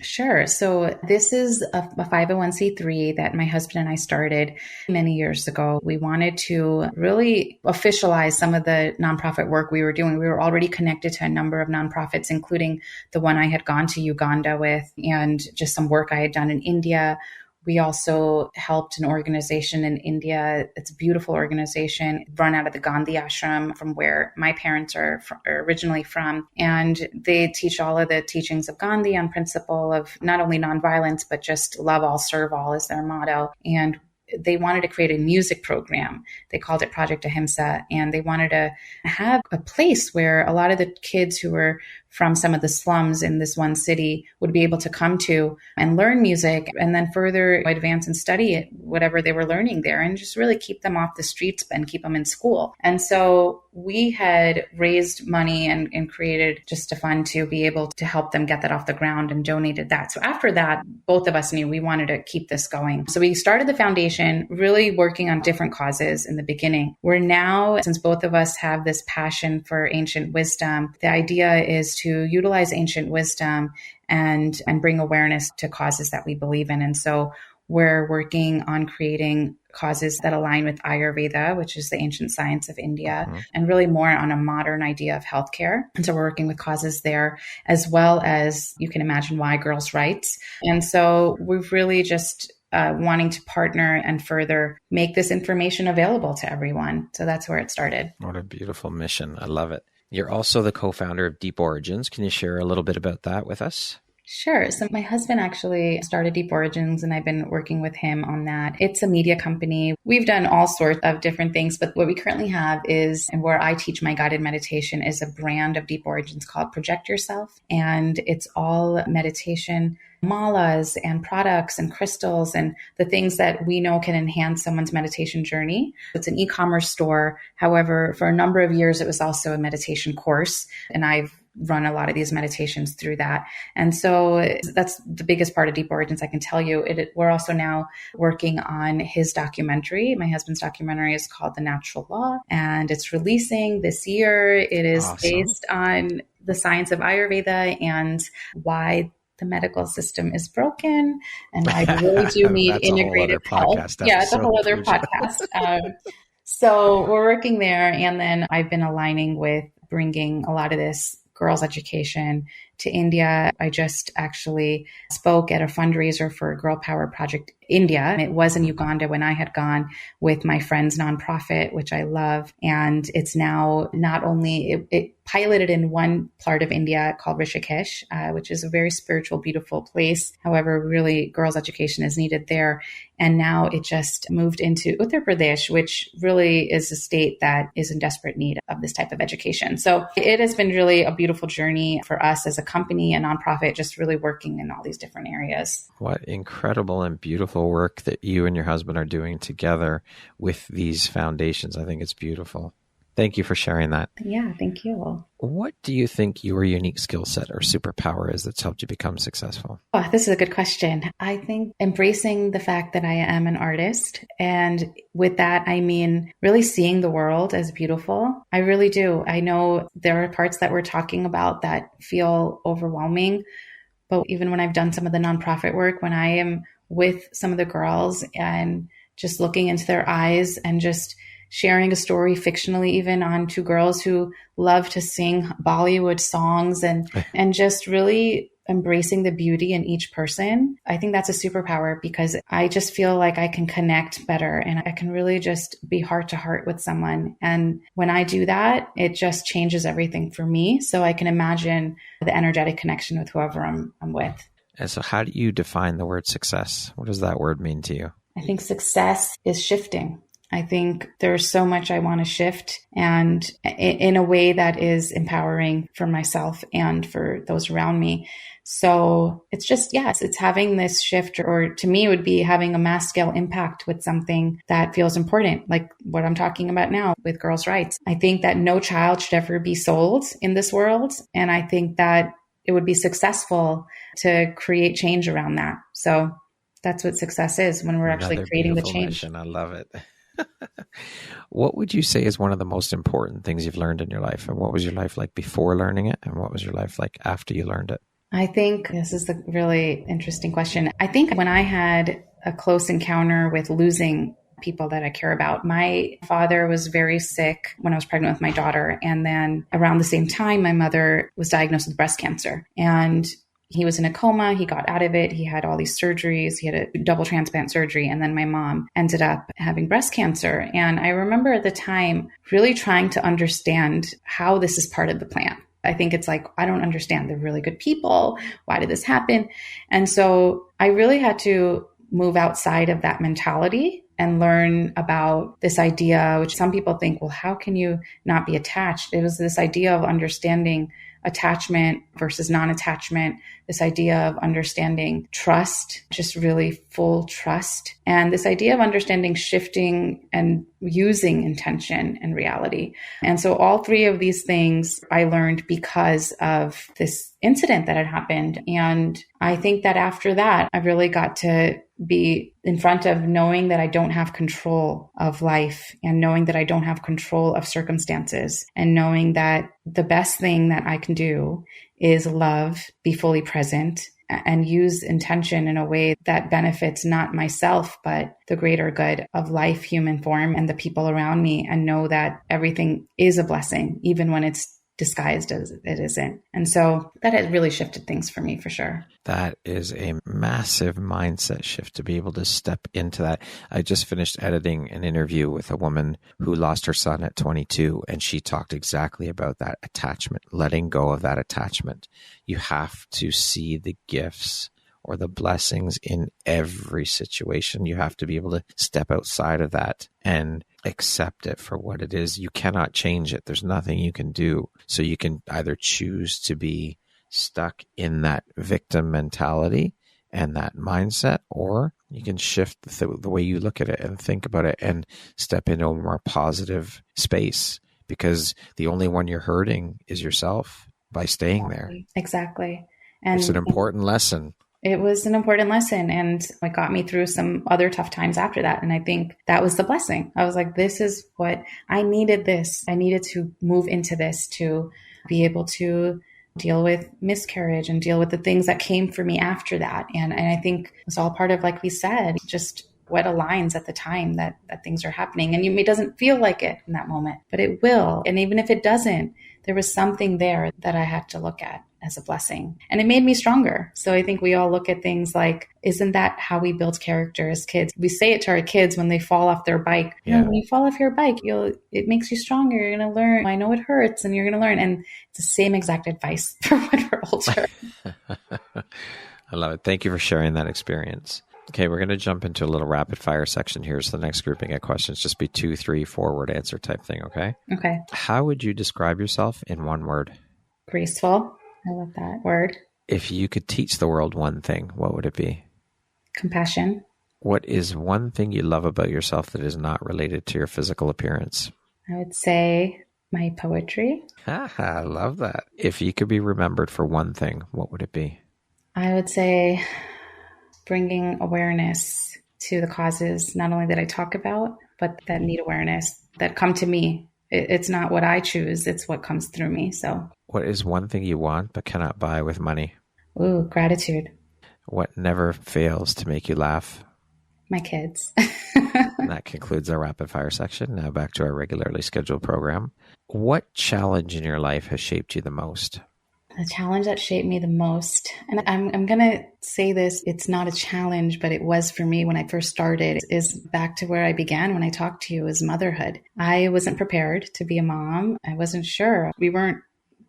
Sure. So this is a 501c3 that my husband and I started many years ago. We wanted to really officialize some of the nonprofit work we were doing. We were already connected to a number of nonprofits, including the one I had gone to Uganda with and just some work I had done in India. We also helped an organization in India. It's a beautiful organization run out of the Gandhi ashram from where my parents are originally from. And they teach all of the teachings of Gandhi on principle of not only nonviolence, but just love all, serve all is their motto. And they wanted to create a music program. They called it Project Ahimsa. And they wanted to have a place where a lot of the kids who were from some of the slums in this one city would be able to come to and learn music and then further advance and study it, whatever they were learning there, and just really keep them off the streets and keep them in school. And so we had raised money and created just a fund to be able to help them get that off the ground and donated that. So after that, both of us knew we wanted to keep this going. So we started the foundation really working on different causes in the beginning. We're now, since both of us have this passion for ancient wisdom, the idea is to utilize ancient wisdom and bring awareness to causes that we believe in. And so we're working on creating causes that align with Ayurveda, which is the ancient science of India, and really more on a modern idea of healthcare. And so we're working with causes there, as well as, you can imagine why, girls' rights. And so we've really just wanting to partner and further make this information available to everyone. So that's where it started. What a beautiful mission. I love it. You're also the co-founder of Deep Origins. Can you share a little bit about that with us? Sure. So my husband actually started Deep Origins and I've been working with him on that. It's a media company. We've done all sorts of different things, but what we currently have is, and where I teach my guided meditation, is a brand of Deep Origins called Project Yourself. And it's all meditation, malas and products and crystals and the things that we know can enhance someone's meditation journey. It's an e-commerce store. However, for a number of years, it was also a meditation course. And I've run a lot of these meditations through that. And so that's the biggest part of Deep Origins, I can tell you. We're also now working on his documentary. My husband's documentary is called The Natural Law, and it's releasing this year. It is based on the science of Ayurveda and why the medical system is broken and why we really do need integrative health. Yeah, it's a whole other podcast. So we're working there. And then I've been aligning with bringing a lot of this girls' education to India. I just actually spoke at a fundraiser for Girl Power Project India. It was in Uganda when I had gone with my friend's nonprofit, which I love. And it's now not only, it piloted in one part of India called Rishikesh, which is a very spiritual, beautiful place. However, really girls' education is needed there. And now it just moved into Uttar Pradesh, which really is a state that is in desperate need of this type of education. So it has been really a beautiful journey for us as a company, a nonprofit, just really working in all these different areas. What incredible and beautiful work that you and your husband are doing together with these foundations. I think it's beautiful. Thank you for sharing that. Yeah, thank you. What do you think your unique skill set or superpower is that's helped you become successful? Oh, this is a good question. I think embracing the fact that I am an artist. And with that, I mean, really seeing the world as beautiful. I really do. I know there are parts that we're talking about that feel overwhelming. But even when I've done some of the nonprofit work, when I am with some of the girls and just looking into their eyes and just sharing a story fictionally, even on two girls who love to sing Bollywood songs and just really embracing the beauty in each person. I think that's a superpower because I just feel like I can connect better and I can really just be heart to heart with someone. And when I do that, it just changes everything for me. So I can imagine the energetic connection with whoever I'm with. And so how do you define the word success? What does that word mean to you? I think success is shifting. I think there's so much I want to shift, and in a way that is empowering for myself and for those around me. So it's just, yes, it's having this shift, or to me, it would be having a mass scale impact with something that feels important, like what I'm talking about now with girls' rights. I think that no child should ever be sold in this world. And I think that it would be successful to create change around that. So that's what success is, when we're actually creating the change. Mission. I love it. What would you say is one of the most important things you've learned in your life? And what was your life like before learning it? And what was your life like after you learned it? I think this is the really interesting question. I think when I had a close encounter with losing people that I care about, my father was very sick when I was pregnant with my daughter. And then around the same time, my mother was diagnosed with breast cancer. And he was in a coma. He got out of it. He had all these surgeries. He had a double transplant surgery. And then my mom ended up having breast cancer. And I remember at the time really trying to understand how this is part of the plan. I think it's like, I don't understand. They're really good people. Why did this happen? And so I really had to move outside of that mentality and learn about this idea, which some people think, well, how can you not be attached? It was this idea of understanding attachment versus non-attachment, this idea of understanding trust, just really full trust, and this idea of understanding shifting and using intention and reality. And so all three of these things I learned because of this incident that had happened. And I think that after that, I really got to be in front of knowing that I don't have control of life, and knowing that I don't have control of circumstances, and knowing that the best thing that I can do is love, be fully present, and use intention in a way that benefits not myself, but the greater good of life, human form, and the people around me, and know that everything is a blessing, even when it's disguised as it isn't. And so that has really shifted things for me, for sure. That is a massive mindset shift to be able to step into that. I just finished editing an interview with a woman who lost her son at 22, and she talked exactly about that attachment, letting go of that attachment. You have to see the gifts or the blessings in every situation. You have to be able to step outside of that and accept it for what it is. You cannot change it. There's nothing you can do. So you can either choose to be stuck in that victim mentality and that mindset, or you can shift the way you look at it and think about it and step into a more positive space, because the only one you're hurting is yourself by staying there. Exactly. And it's an important lesson. It was an important lesson, and it got me through some other tough times after that. And I think that was the blessing. I was like, this is what I needed. I needed to move into this to be able to deal with miscarriage and deal with the things that came for me after that. And I think it's all part of, like we said, just what aligns at the time that things are happening. And it doesn't feel like it in that moment, but it will. And even if it doesn't, there was something there that I had to look at as a blessing. And it made me stronger. So I think we all look at things like, isn't that how we build character as kids? We say it to our kids when they fall off their bike. Yeah. When you fall off your bike, it makes you stronger. You're going to learn. I know it hurts, and you're going to learn. And it's the same exact advice for when we're older. I love it. Thank you for sharing that experience. Okay, we're going to jump into a little rapid fire section. Here's the next grouping of questions. Just be 2, 3, 4 word answer type thing, okay? Okay. How would you describe yourself in one word? Graceful. I love that word. If you could teach the world one thing, what would it be? Compassion. What is one thing you love about yourself that is not related to your physical appearance? I would say my poetry. I love that. If you could be remembered for one thing, what would it be? I would say bringing awareness to the causes, not only that I talk about, but that need awareness, that come to me. It's not what I choose, it's what comes through me. So, what is one thing you want but cannot buy with money? Ooh, gratitude. What never fails to make you laugh? My kids. And that concludes our rapid fire section. Now back to our regularly scheduled program. What challenge in your life has shaped you the most? The challenge that shaped me the most, and I'm going to say this, it's not a challenge, but it was for me when I first started, is back to where I began when I talked to you, is motherhood. I wasn't prepared to be a mom. I wasn't sure. We weren't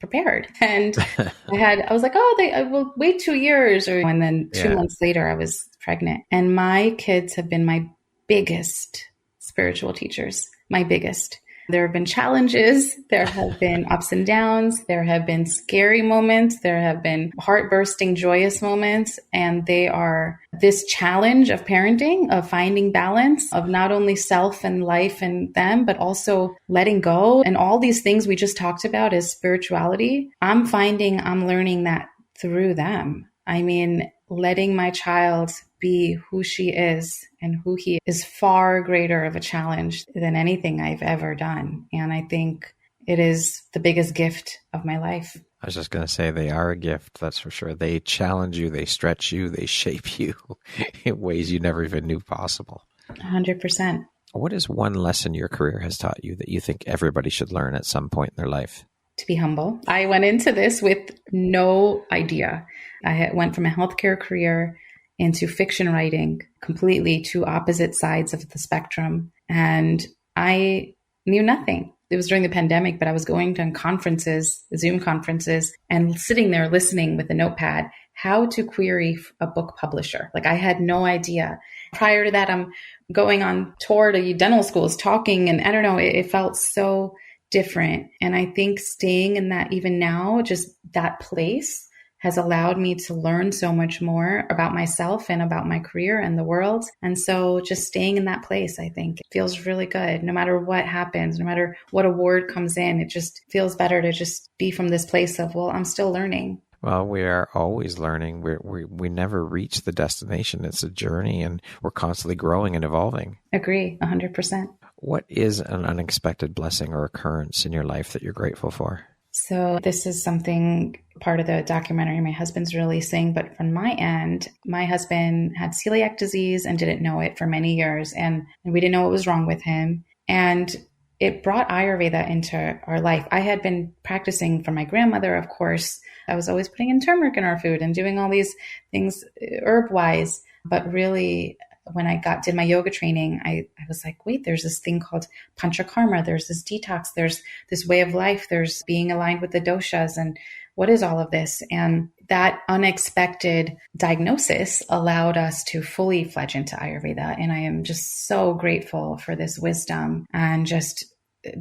prepared. And I was like, I will wait 2 years. And then 2 months later, I was pregnant. And my kids have been my biggest spiritual teachers, my biggest. There have been challenges, there have been ups and downs, there have been scary moments, there have been heart-bursting, joyous moments, and they are this challenge of parenting, of finding balance, of not only self and life and them, but also letting go. And all these things we just talked about as spirituality, I'm finding I'm learning that through them. I mean, letting my child be who she is and who he is far greater of a challenge than anything I've ever done. And I think it is the biggest gift of my life. I was just going to say they are a gift, that's for sure. They challenge you, they stretch you, they shape you in ways you never even knew possible. 100%. What is one lesson your career has taught you that you think everybody should learn at some point in their life? To be humble. I went into this with no idea. I went from a healthcare career into fiction writing, completely two opposite sides of the spectrum. And I knew nothing. It was during the pandemic, but I was going to conferences, Zoom conferences, and sitting there listening with a notepad, how to query a book publisher. Like I had no idea. Prior to that, I'm going on tour to dental schools talking, and I don't know, it felt so different. And I think staying in that, even now, just that place has allowed me to learn so much more about myself and about my career and the world. And so just staying in that place, I think it feels really good. No matter what happens, no matter what award comes in, it just feels better to just be from this place of, well, I'm still learning. Well, we are always learning. We never reach the destination. It's a journey, and we're constantly growing and evolving. Agree, 100%. What is an unexpected blessing or occurrence in your life that you're grateful for? So this is something part of the documentary my husband's releasing, but from my end, my husband had celiac disease and didn't know it for many years. And we didn't know what was wrong with him. And it brought Ayurveda into our life. I had been practicing from my grandmother, of course. I was always putting in turmeric in our food and doing all these things herb-wise, but really when I did my yoga training, I was like, wait, there's this thing called panchakarma. There's this detox. There's this way of life. There's being aligned with the doshas. And what is all of this? And that unexpected diagnosis allowed us to fully fledge into Ayurveda. And I am just so grateful for this wisdom and just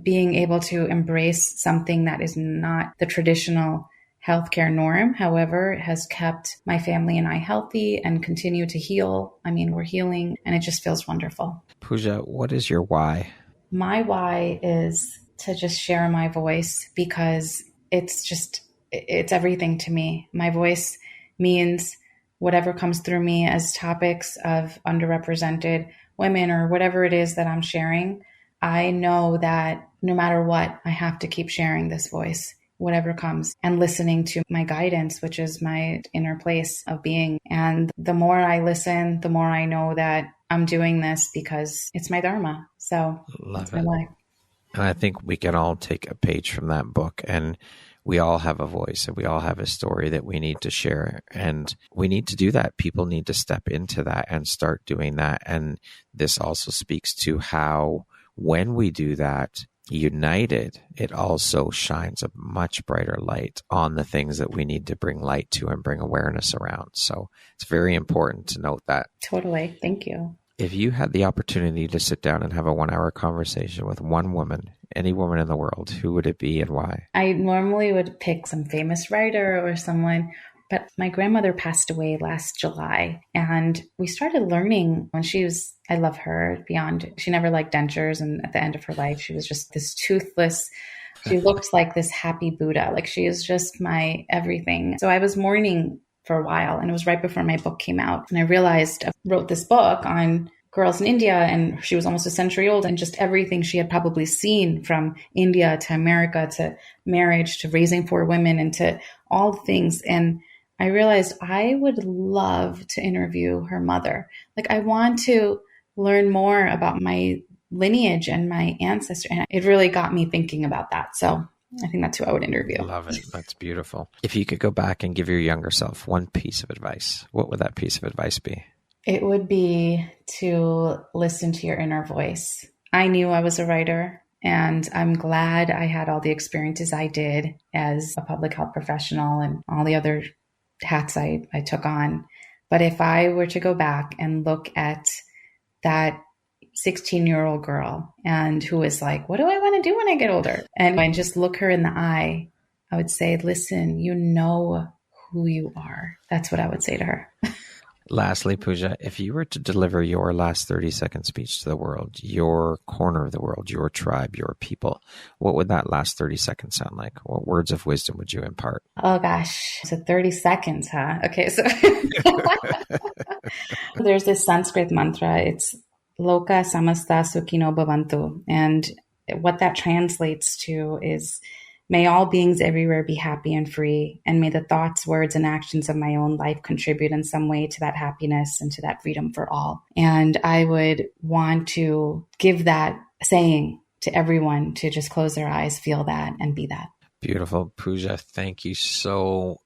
being able to embrace something that is not the traditional healthcare norm, however, has kept my family and I healthy and continue to heal. I mean, we're healing and it just feels wonderful. Puja, what is your why? My why is to just share my voice because it's everything to me. My voice means whatever comes through me as topics of underrepresented women or whatever it is that I'm sharing. I know that no matter what, I have to keep sharing this voice, whatever comes, and listening to my guidance, which is my inner place of being. And the more I listen, the more I know that I'm doing this because it's my Dharma. So Love that's my life. And I think we can all take a page from that book, and we all have a voice and we all have a story that we need to share. And we need to do that. People need to step into that and start doing that. And this also speaks to how when we do that, united, it also shines a much brighter light on the things that we need to bring light to and bring awareness around. So it's very important to note that. Totally. Thank you. If you had the opportunity to sit down and have a 1-hour conversation with one woman, any woman in the world, who would it be and why? I normally would pick some famous writer or someone, but my grandmother passed away last July, and we started learning when I love her beyond, she never liked dentures, and at the end of her life, she was just this toothless, she looked like this happy Buddha, like she is just my everything. So I was mourning for a while, and it was right before my book came out, and I realized I wrote this book on girls in India, and she was almost a century old, and just everything she had probably seen from India to America to marriage to raising 4 women and to all the things. And I realized I would love to interview her mother. Like, I want to learn more about my lineage and my ancestor. And it really got me thinking about that. So I think that's who I would interview. Love it. That's beautiful. If you could go back and give your younger self one piece of advice, what would that piece of advice be? It would be to listen to your inner voice. I knew I was a writer, and I'm glad I had all the experiences I did as a public health professional and all the other hats I took on. But if I were to go back and look at that 16-year-old girl and who was like, what do I want to do when I get older? And I just look her in the eye, I would say, listen, you know who you are. That's what I would say to her. Lastly, Puja, if you were to deliver your last 30-second speech to the world, your corner of the world, your tribe, your people, what would that last 30 seconds sound like? What words of wisdom would you impart? Oh, gosh. So 30 seconds, huh? Okay. So there's this Sanskrit mantra. It's Loka samasta sukhino bhavantu. And what that translates to is, may all beings everywhere be happy and free, and may the thoughts, words, and actions of my own life contribute in some way to that happiness and to that freedom for all. And I would want to give that saying to everyone to just close their eyes, feel that, and be that. Beautiful. Puja, thank you so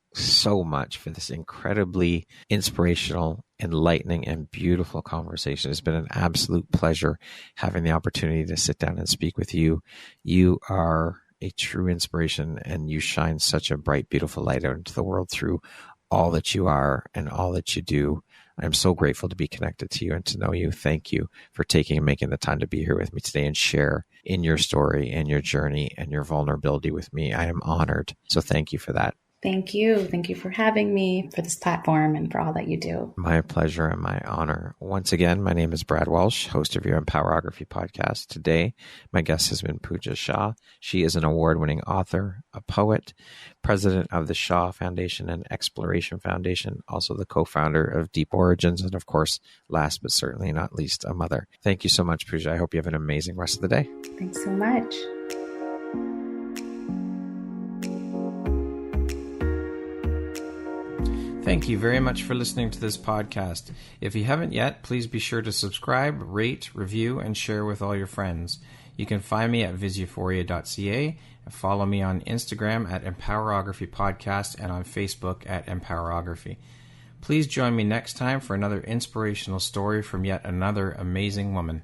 much for this incredibly inspirational, enlightening, and beautiful conversation. It's been an absolute pleasure having the opportunity to sit down and speak with you. You are a true inspiration, and you shine such a bright, beautiful light out into the world through all that you are and all that you do. I'm so grateful to be connected to you and to know you. Thank you for taking and making the time to be here with me today and share in your story and your journey and your vulnerability with me. I am honored. So thank you for that. Thank you. Thank you for having me, for this platform, and for all that you do. My pleasure and my honor. Once again, my name is Brad Walsh, host of your Empowerography Podcast. Today, my guest has been Puja Shah. She is an award-winning author, a poet, president of the Shah Foundation and Exploration Foundation, also the co-founder of Deep Origins, and of course, last but certainly not least, a mother. Thank you so much, Puja. I hope you have an amazing rest of the day. Thanks so much. Thank you very much for listening to this podcast. If you haven't yet, please be sure to subscribe, rate, review, and share with all your friends. You can find me at visuphoria.ca and follow me on Instagram at Empowerography Podcast and on Facebook at Empowerography. Please join me next time for another inspirational story from yet another amazing woman.